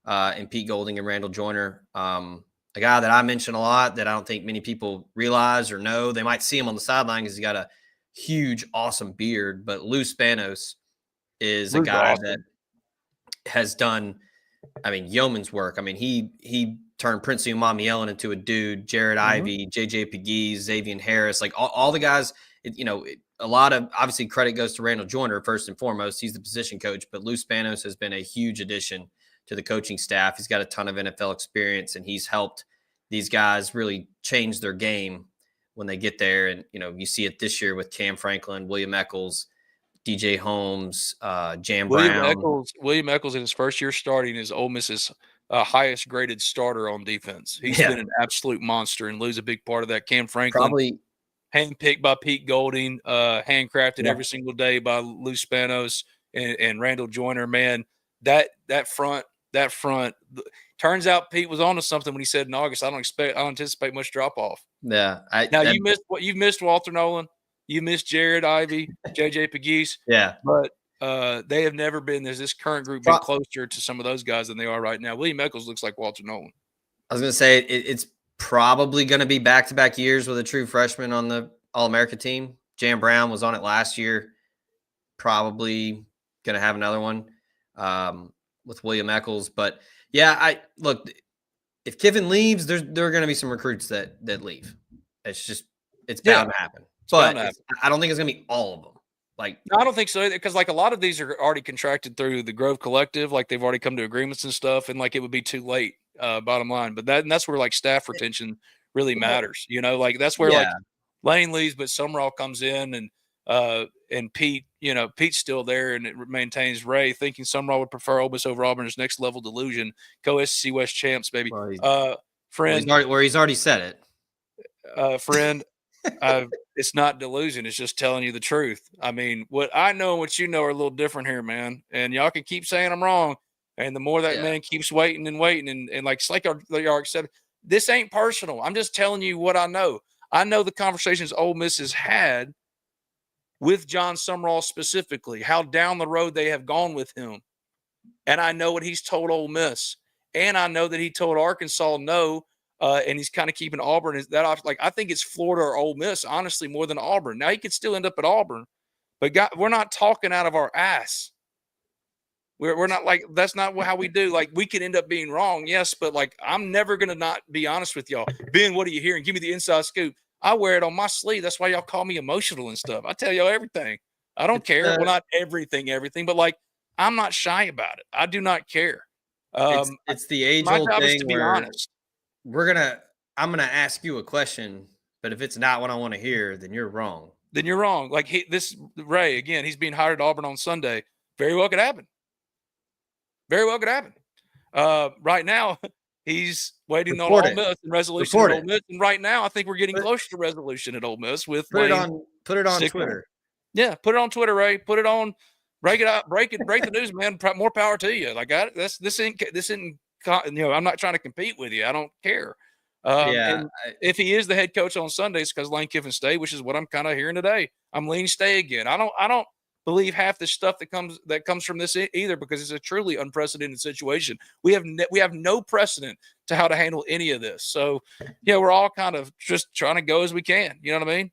and Pete Golding and Randall Joyner. A guy that I mention a lot that I don't think many people realize or know. They might see him on the sideline because he's got a huge, awesome beard. But Lou Spanos is a guy that has done, yeoman's work. I mean, he turned Princey Umamielen into a dude. Jared Ivey, JJ Pegues, Xavier Harris, like all the guys. A lot of obviously credit goes to Randall Joyner first and foremost. He's the position coach, but Lou Spanos has been a huge addition to the coaching staff. He's got a ton of NFL experience, and he's helped these guys really change their game when they get there. And, you see it this year with Cam Franklin, William Eccles, DJ Holmes, Jam Brown. William Eccles in his first year starting is Ole Miss's highest graded starter on defense. He's been an absolute monster, and Lou's a big part of that. Cam Franklin. Probably handpicked by Pete Golding, handcrafted every single day by Lou Spanos and Randall Joyner. Man, that front. Turns out Pete was onto something when he said in August, I don't anticipate much drop off. Yeah. You've missed Walter Nolan, you missed Jared Ivey, JJ Pegues. Yeah. But they have never been. There's this current group been closer to some of those guys than they are right now. William Eccles looks like Walter Nolan. I was going to say it's probably going to be back-to-back years with a true freshman on the All-America team. Jam Brown was on it last year. Probably going to have another one with William Eccles. But, yeah, look, if Kiffin leaves, there are going to be some recruits that leave. It's bound to happen. But I don't think it's going to be all of them. No, I don't think so, because a lot of these are already contracted through the Grove Collective, they've already come to agreements and stuff, and it would be too late. Bottom line, but that's where staff retention really matters. That's where Lane leaves, but Summerall comes in, and Pete, Pete's still there, and it maintains Ray thinking Summerall would prefer Ole Miss over Auburn's next level delusion. Co-SEC West champs, baby. Friend, he's already said it. Friend, it's not delusion. It's just telling you the truth. I mean, what I know and what you know are a little different here, man. And y'all can keep saying I'm wrong. And the more that man keeps waiting and waiting, and it's like y'all said, this ain't personal. I'm just telling you what I know. I know the conversations Ole Miss has had with John Summerall specifically, how down the road they have gone with him. And I know what he's told Ole Miss. And I know that he told Arkansas no and he's kind of keeping Auburn. Is that like I think it's Florida or Ole Miss, honestly, more than Auburn. Now he could still end up at Auburn, but we're not talking out of our ass. We're not like that's not how we do. Like we could end up being wrong, yes, but like I'm never gonna not be honest with y'all. Ben, what are you hearing? Give me the inside scoop. I wear it on my sleeve. That's why y'all call me emotional and stuff. I tell y'all everything. I don't care. Well, not everything, but like I'm not shy about it. I do not care. It's the age my old job thing is to be where honest. I'm gonna ask you a question, but if it's not what I want to hear, then you're wrong. Then you're wrong. Like Ray again, he's being hired at Auburn on Sunday. Very well could happen. Very well could happen. Right now, he's waiting on Ole Miss and resolution at Ole Miss. And right now, I think we're getting closer to resolution at Ole Miss with put it on Twitter. Yeah, put it on Twitter, Ray. Put it on. Break it up. Break the news, man. More power to you. Like this isn't. I'm not trying to compete with you. I don't care. And if he is the head coach on Sundays, because Lane Kiffin stay, which is what I'm kind of hearing today, I'm leaning stay again. I don't believe half the stuff that comes from this either, because it's a truly unprecedented situation. We have no precedent to how to handle any of this. So we're all kind of just trying to go as we can. You know what I mean?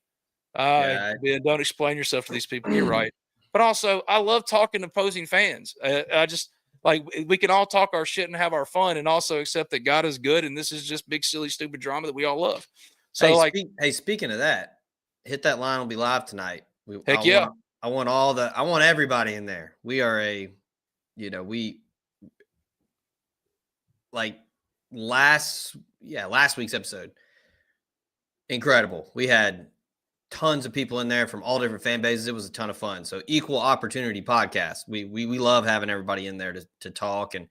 Ben, don't explain yourself to these people. You're right. But also, I love talking to opposing fans. I just like we can all talk our shit and have our fun, and also accept that God is good, and this is just big, silly, stupid drama that we all love. So, speaking of that, Hit That Line will be live tonight. I want everybody in there. We are last week's episode. Incredible. We had tons of people in there from all different fan bases. It was a ton of fun. So Equal Opportunity Podcast. We love having everybody in there to talk, and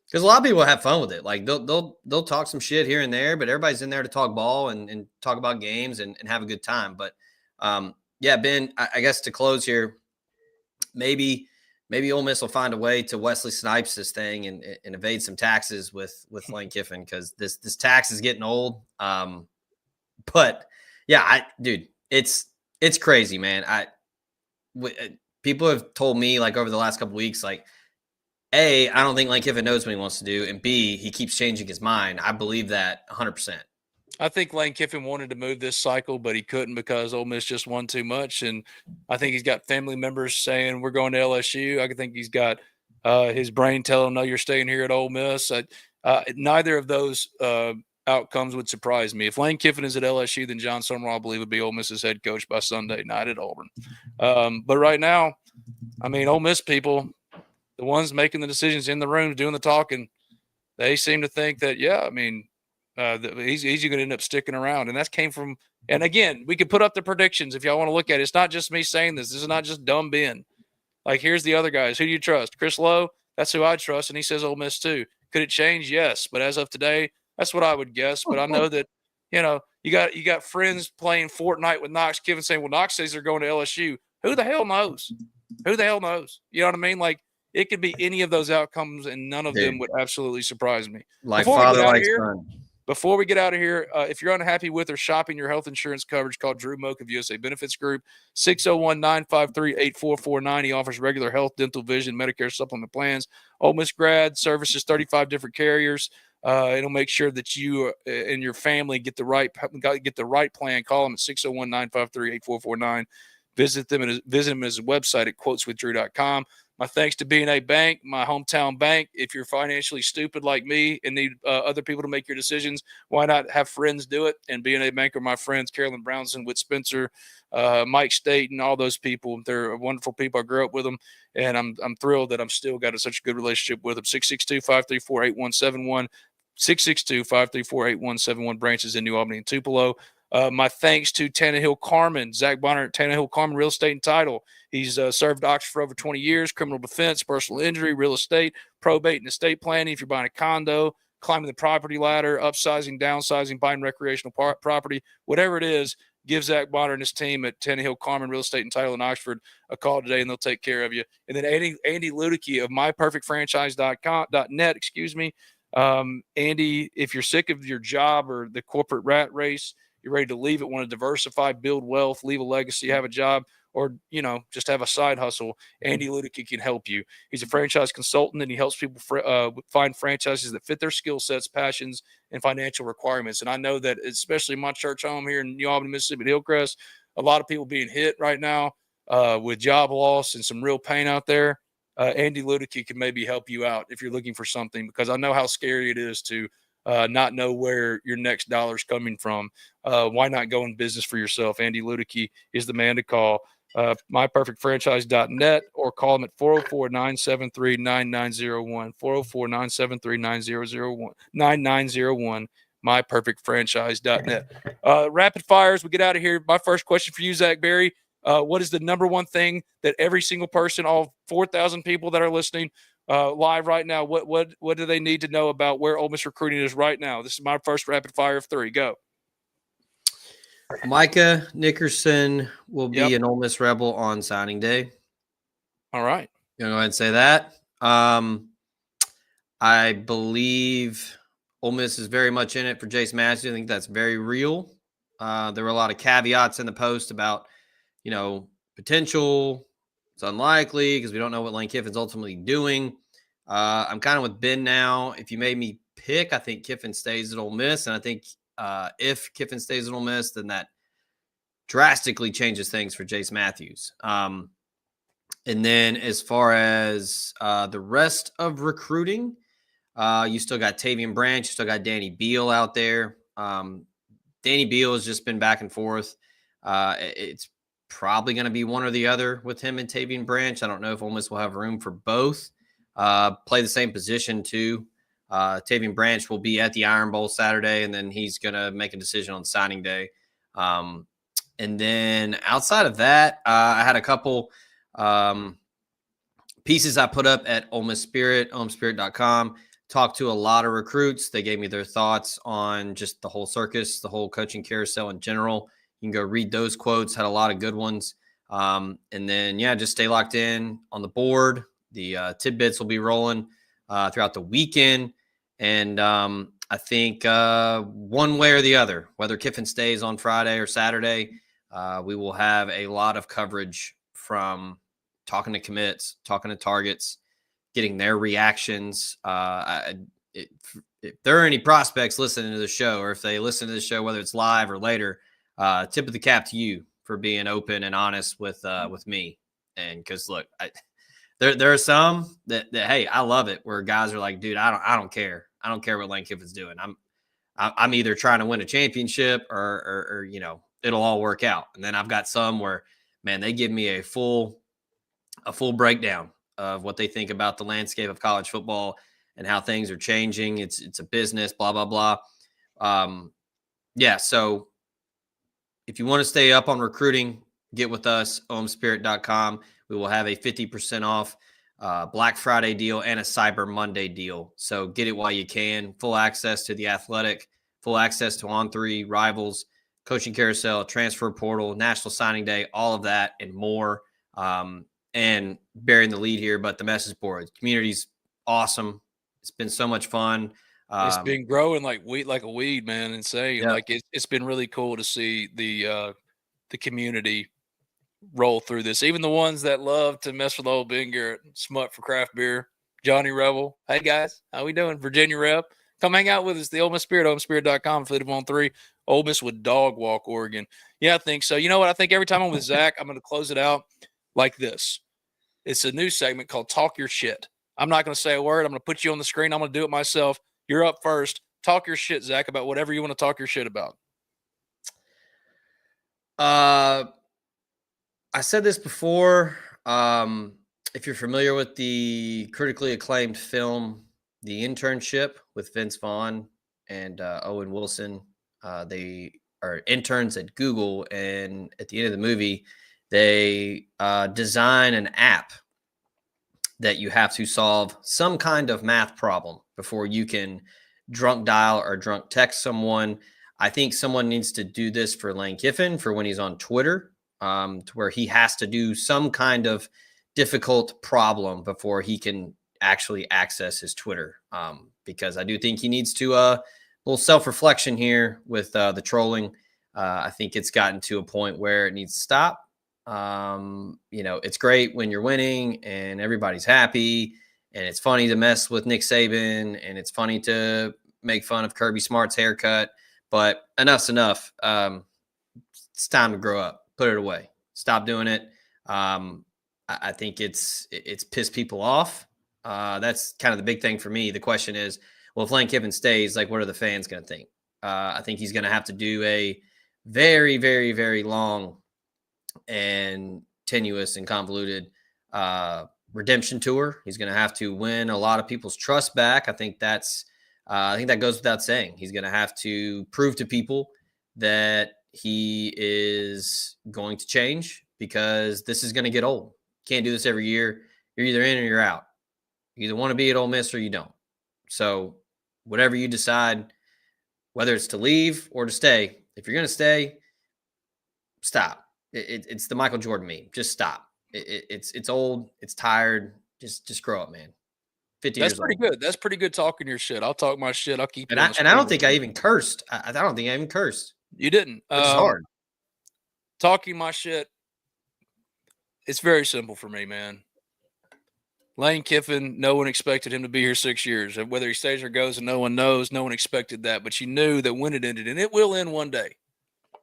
because a lot of people have fun with it. Like they'll talk some shit here and there, but everybody's in there to talk ball and talk about games and have a good time. But Ben, I guess to close here, maybe Ole Miss will find a way to Wesley Snipes this thing and evade some taxes with Lane Kiffin, because this tax is getting old. But yeah, dude, it's crazy, man. People have told me like over the last couple of weeks, like, A, I don't think Lane Kiffin knows what he wants to do, and B, he keeps changing his mind. I believe that 100%. I think Lane Kiffin wanted to move this cycle, but he couldn't because Ole Miss just won too much. And I think he's got family members saying we're going to LSU. I think he's got his brain telling him, no, you're staying here at Ole Miss. Neither of those outcomes would surprise me. If Lane Kiffin is at LSU, then John Summerall, I believe, would be Ole Miss's head coach by Sunday night at Auburn. But right now, I mean, Ole Miss people, the ones making the decisions in the room, doing the talking, they seem to think that, he's going to end up sticking around. And that came from, and again, we could put up the predictions if y'all want to look at it. It's not just me saying this. This is not just dumb Ben. Like, here's the other guys. Who do you trust? Chris Lowe, that's who I trust, and he says Ole Miss too. Could it change? Yes. But as of today, that's what I would guess. But I know that, you got friends playing Fortnite with Knox Kiffin saying, well, Knox says they're going to LSU. Who the hell knows? Who the hell knows? You know what I mean? Like, it could be any of those outcomes, and none of them would absolutely surprise me. Like father, like son. Before we get out of here, if you're unhappy with or shopping your health insurance coverage, call Drew Moak of USA Benefits Group, 601-953-8449. He offers regular health, dental, vision, Medicare supplement plans. Ole Miss grad, services 35 different carriers. It'll make sure that you and your family get the right plan. Call him at 601-953-8449. Visit him at his website at quoteswithdrew.com. My thanks to B&A Bank, my hometown bank. If you're financially stupid like me and need other people to make your decisions, why not have friends do it? And B&A Bank are my friends, Carolyn Brownson, Whit Spencer, Mike Staten, all those people. They're wonderful people. I grew up with them, and I'm thrilled that I'm still got such a good relationship with them. 662-534-8171, 662-534-8171, branches in New Albany and Tupelo. My thanks to Tannehill Carmen, Zach Bonner at Tannehill Carmen Real Estate and Title. He's served Oxford for over 20 years, criminal defense, personal injury, real estate, probate, and estate planning. If you're buying a condo, climbing the property ladder, upsizing, downsizing, buying recreational property, whatever it is, give Zach Bonner and his team at Tannehill Carmen Real Estate and Title in Oxford a call today, and they'll take care of you. And then Andy Ludicky of myperfectfranchise.net, Andy, if you're sick of your job or the corporate rat race, you're ready to leave it, want to diversify, build wealth, leave a legacy, have a job, or, just have a side hustle, Andy Ludicky can help you. He's a franchise consultant, and he helps people find franchises that fit their skill sets, passions, and financial requirements. And I know that, especially in my church home here in New Albany, Mississippi, Hillcrest, a lot of people being hit right now with job loss and some real pain out there. Andy Ludicky can maybe help you out if you're looking for something, because I know how scary it is to not know where your next dollar's coming from. Why not go in business for yourself? Andy Ludicky is the man to call. myperfectfranchise.net, or call him at 404-973-9901, 404-973-9901, myperfectfranchise.net. Rapid fires, we get out of here. My first question for you, Zach Berry. What is the number one thing that every single person, all 4,000 people that are listening live right now, what do they need to know about where Ole Miss recruiting is right now? This is my first rapid fire of 3. Go. Micah Nickerson will be an Ole Miss Rebel on signing day. All right. You want to go ahead and say that? I believe Ole Miss is very much in it for Jace Matthews. I think that's very real. There were a lot of caveats in the post about, potential. It's unlikely because we don't know what Lane Kiffin's ultimately doing. I'm kind of with Ben now. If you made me pick, I think Kiffin stays at Ole Miss. And I think if Kiffin stays at Ole Miss, then that drastically changes things for Jace Matthews. And then as far as the rest of recruiting, you still got Tavian Branch. You still got Danny Beal out there. Danny Beal has just been back and forth. It's probably going to be one or the other with him and Tavian Branch. I don't know if Ole Miss will have room for both. Play the same position too. Tavian Branch will be at the Iron Bowl Saturday, and then he's going to make a decision on signing day. And then outside of that, I had a couple pieces I put up at Ole Miss Spirit, OleMissSpirit.com. Talked to a lot of recruits. They gave me their thoughts on just the whole circus, the whole coaching carousel in general. You can go read those quotes, had a lot of good ones. And then, just stay locked in on the board. The tidbits will be rolling throughout the weekend. And I think one way or the other, whether Kiffin stays on Friday or Saturday, we will have a lot of coverage from talking to commits, talking to targets, getting their reactions. If there are any prospects listening to the show, or if they listen to the show, whether it's live or later, tip of the cap to you for being open and honest with me. And because look, there are some that hey, I love it, where guys are like, dude, I don't care. I don't care what Lane Kiffin's doing. I'm either trying to win a championship or it'll all work out. And then I've got some where, man, they give me a full breakdown of what they think about the landscape of college football and how things are changing. It's a business, blah, blah, blah. So if you want to stay up on recruiting, get with us, OleMissSpirit.com. We will have a 50% off Black Friday deal and a Cyber Monday deal. So get it while you can. Full access to The Athletic, full access to On3, Rivals, Coaching Carousel, Transfer Portal, National Signing Day, all of that and more. And bearing the lead here, but the message board, the community's awesome. It's been so much fun. It's been growing like a weed, man. Insane. Yeah. Like it's been really cool to see the community roll through this. Even the ones that love to mess with old Ben Garrett, smut for craft beer, Johnny Rebel. Hey guys, how we doing? Virginia Rep. Come hang out with us. The Ole Miss Spirit, OleMissSpirit.com, affiliate of On3. Ole Miss would dog walk Oregon. Yeah, I think so. You know what? I think every time I'm with Zach, I'm going to close it out like this. It's a new segment called Talk Your Shit. I'm not going to say a word. I'm going to put you on the screen. I'm going to do it myself. You're up first. Talk your shit, Zach, about whatever you want to talk your shit about. I said this before. If you're familiar with the critically acclaimed film, The Internship, with Vince Vaughn and Owen Wilson, they are interns at Google. And at the end of the movie, they design an app that you have to solve some kind of math problem before you can drunk dial or drunk text someone. I think someone needs to do this for Lane Kiffin for when he's on Twitter, to where he has to do some kind of difficult problem before he can actually access his Twitter. Because I do think he needs to a little self-reflection here with the trolling. I think it's gotten to a point where it needs to stop. It's great when you're winning and everybody's happy, and it's funny to mess with Nick Saban, and it's funny to make fun of Kirby Smart's haircut. But enough's enough. It's time to grow up. Put it away. Stop doing it. I think it's pissed people off. That's kind of the big thing for me. The question is, well, if Lane Kiffin stays, like, what are the fans going to think? I think he's going to have to do a very, very, very long and tenuous and convoluted redemption tour. He's going to have to win a lot of people's trust back. I think that goes without saying. He's going to have to prove to people that he is going to change, because this is going to get old. Can't do this every year. You're either in or you're out. You either want to be at Ole Miss or you don't. So whatever you decide, whether it's to leave or to stay, if you're going to stay, stop. It's the Michael Jordan meme. Just stop. It's old. It's tired. Just grow up, man. 50 That's years pretty old. good. That's pretty good talking your shit. I'll talk my shit. I'll keep it. And I don't think I even cursed. I don't think I even cursed. You didn't. Which is hard. Talking my shit. It's very simple for me, man. Lane Kiffin, no one expected him to be here 6 years. Whether he stays or goes, and no one knows. No one expected that. But you knew that when it ended, and it will end one day,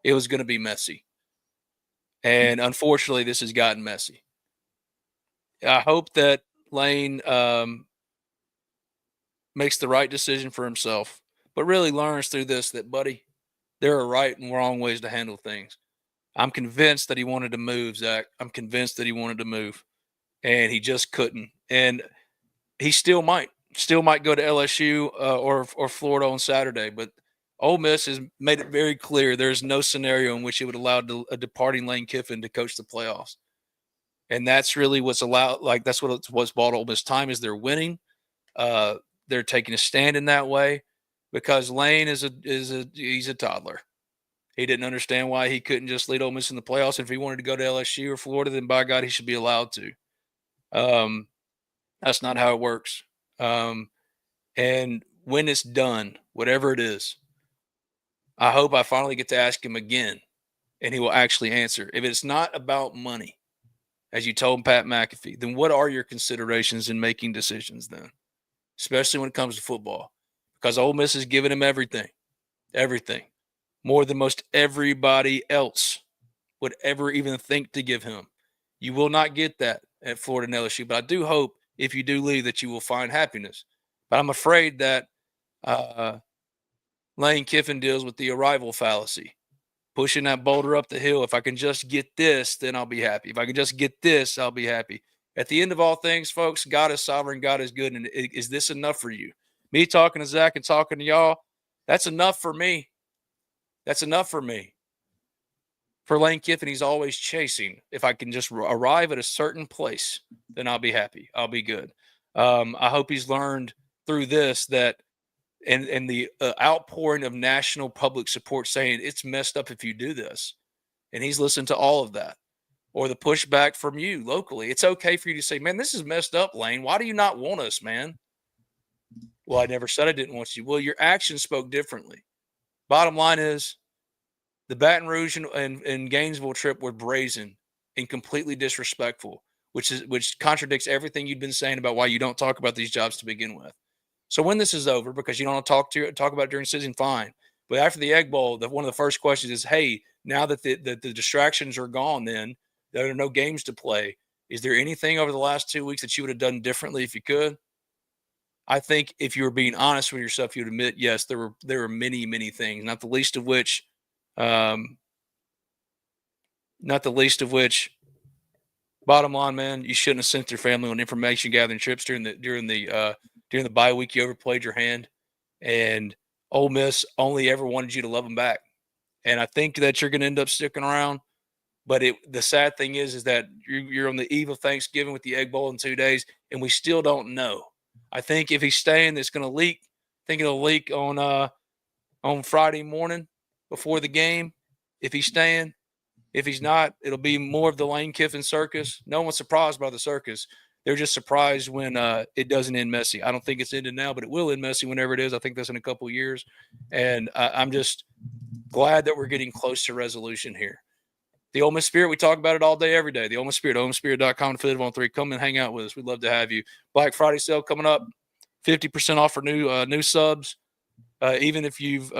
it was going to be messy. And unfortunately, this has gotten messy. I hope that Lane makes the right decision for himself, but really learns through this that, buddy, there are right and wrong ways to handle things. I'm convinced that he wanted to move, Zach. I'm convinced that he wanted to move, and he just couldn't. And he still might go to LSU or Florida on Saturday, but Ole Miss has made it very clear there's no scenario in which it would allow a departing Lane Kiffin to coach the playoffs. And that's really what's allowed. Like, that's what's bought Ole Miss time, is they're winning. They're taking a stand in that way, because Lane he's a toddler. He didn't understand why he couldn't just lead Ole Miss in the playoffs. If he wanted to go to LSU or Florida, then by God, he should be allowed to. That's not how it works. And when it's done, whatever it is, I hope I finally get to ask him again, and he will actually answer. If it's not about money, as you told Pat McAfee, then what are your considerations in making decisions then, especially when it comes to football? Because Ole Miss has given him everything, more than most everybody else would ever even think to give him. You will not get that at Florida and LSU, but I do hope if you do leave that you will find happiness. But I'm afraid that Lane Kiffin deals with the arrival fallacy, pushing that boulder up the hill. If I can just get this, then I'll be happy. If I can just get this, I'll be happy. At the end of all things, folks, God is sovereign, God is good. And is this enough for you? Me talking to Zach and talking to y'all, that's enough for me. That's enough for me. For Lane Kiffin, he's always chasing. If I can just arrive at a certain place, then I'll be happy. I'll be good. I hope he's learned through this that, and the outpouring of national public support saying it's messed up if you do this. And he's listened to all of that. Or the pushback from you locally. It's okay for you to say, man, this is messed up, Lane. Why do you not want us, man? Well, I never said I didn't want you. Well, your actions spoke differently. Bottom line is, the Baton Rouge and Gainesville trip were brazen and completely disrespectful, which contradicts everything you've been saying about why you don't talk about these jobs to begin with. So when this is over, because you don't want to talk about it during season, fine. But after the Egg Bowl, one of the first questions is, hey, now that the distractions are gone, then there are no games to play. Is there anything over the last 2 weeks that you would have done differently if you could? I think if you were being honest with yourself, you'd admit, yes, there were many, many things, not the least of which, bottom line, man, you shouldn't have sent your family on information gathering trips during the bye week. You overplayed your hand, and Ole Miss only ever wanted you to love them back. And I think that you're going to end up sticking around. But the sad thing is that you're on the eve of Thanksgiving with the Egg Bowl in 2 days, and we still don't know. I think if he's staying, it's going to leak. I think it'll leak on Friday morning before the game. If he's staying, if he's not, it'll be more of the Lane Kiffin circus. No one's surprised by the circus. They're just surprised when it doesn't end messy. I don't think it's ended now, but it will end messy whenever it is. I think that's in a couple of years. And I'm just glad that we're getting close to resolution here. The Ole Miss Spirit, we talk about it all day, every day. The Ole Miss Spirit, OleMissSpirit.com, affiliate on 3. Come and hang out with us. We'd love to have you. Black Friday sale coming up, 50% off for new subs. Even if you've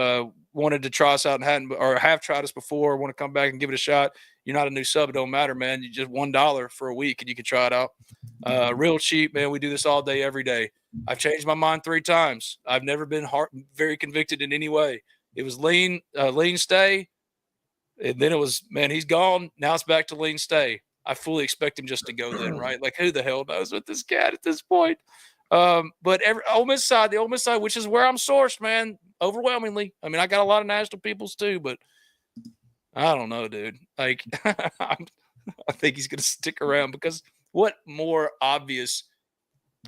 wanted to try us out and hadn't, or have tried us before, want to come back and give it a shot, you're not a new sub. It don't matter, man. You just $1 for a week and you can try it out. Real cheap, man. We do this all day, every day. I've changed my mind 3 times. I've never been very convicted in any way. It was lean stay. And then it was, man, he's gone. Now it's back to lean stay. I fully expect him just to go then, right? Like, who the hell knows with this cat at this point? But the Ole Miss side, which is where I'm sourced, man, overwhelmingly. I mean, I got a lot of national peoples too, but I don't know, dude. Like, I think he's going to stick around, because what more obvious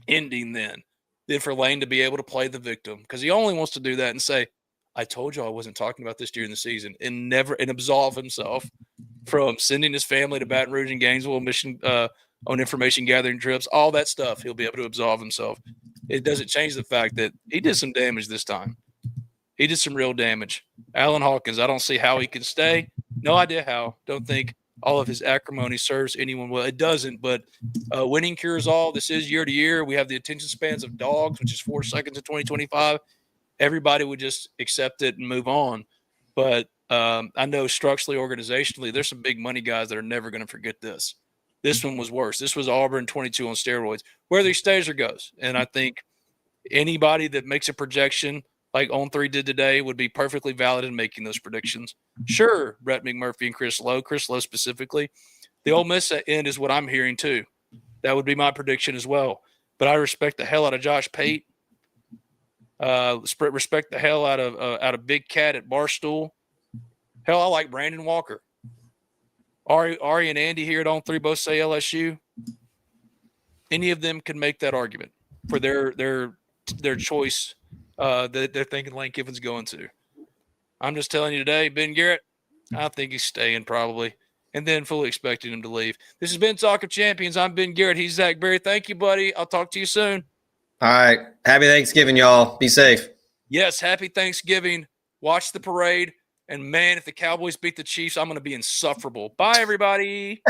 ending than for Lane to be able to play the victim? Because he only wants to do that and say, I told you I wasn't talking about this during the season, and absolve himself from sending his family to Baton Rouge and Gainesville mission on information gathering trips, all that stuff. He'll be able to absolve himself. It doesn't change the fact that he did some damage this time. He did some real damage. Alan Hawkins, I don't see how he can stay. No idea how. Don't think all of his acrimony serves anyone well. It doesn't, but winning cures all. This is year to year. We have the attention spans of dogs, which is 4 seconds in 2025. Everybody would just accept it and move on. But I know structurally, organizationally, there's some big money guys that are never going to forget this. This one was worse. This was Auburn 22 on steroids, whether he stays or goes. And I think anybody that makes a projection like On 3 did today would be perfectly valid in making those predictions. Sure, Brett McMurphy and Chris Lowe specifically. The Ole Miss end is what I'm hearing too. That would be my prediction as well. But I respect the hell out of Josh Pate. Respect the hell out of Big Cat at Barstool. Hell, I like Brandon Walker. Ari and Andy here at On 3 both say LSU. Any of them can make that argument for their choice that they're thinking Lane Kiffin's going to. I'm just telling you today, Ben Garrett, I think he's staying probably, and then fully expecting him to leave. This has been Talk of Champions. I'm Ben Garrett. He's Zach Berry. Thank you, buddy. I'll talk to you soon. All right. Happy Thanksgiving, y'all. Be safe. Yes, happy Thanksgiving. Watch the parade. And, man, if the Cowboys beat the Chiefs, I'm going to be insufferable. Bye, everybody.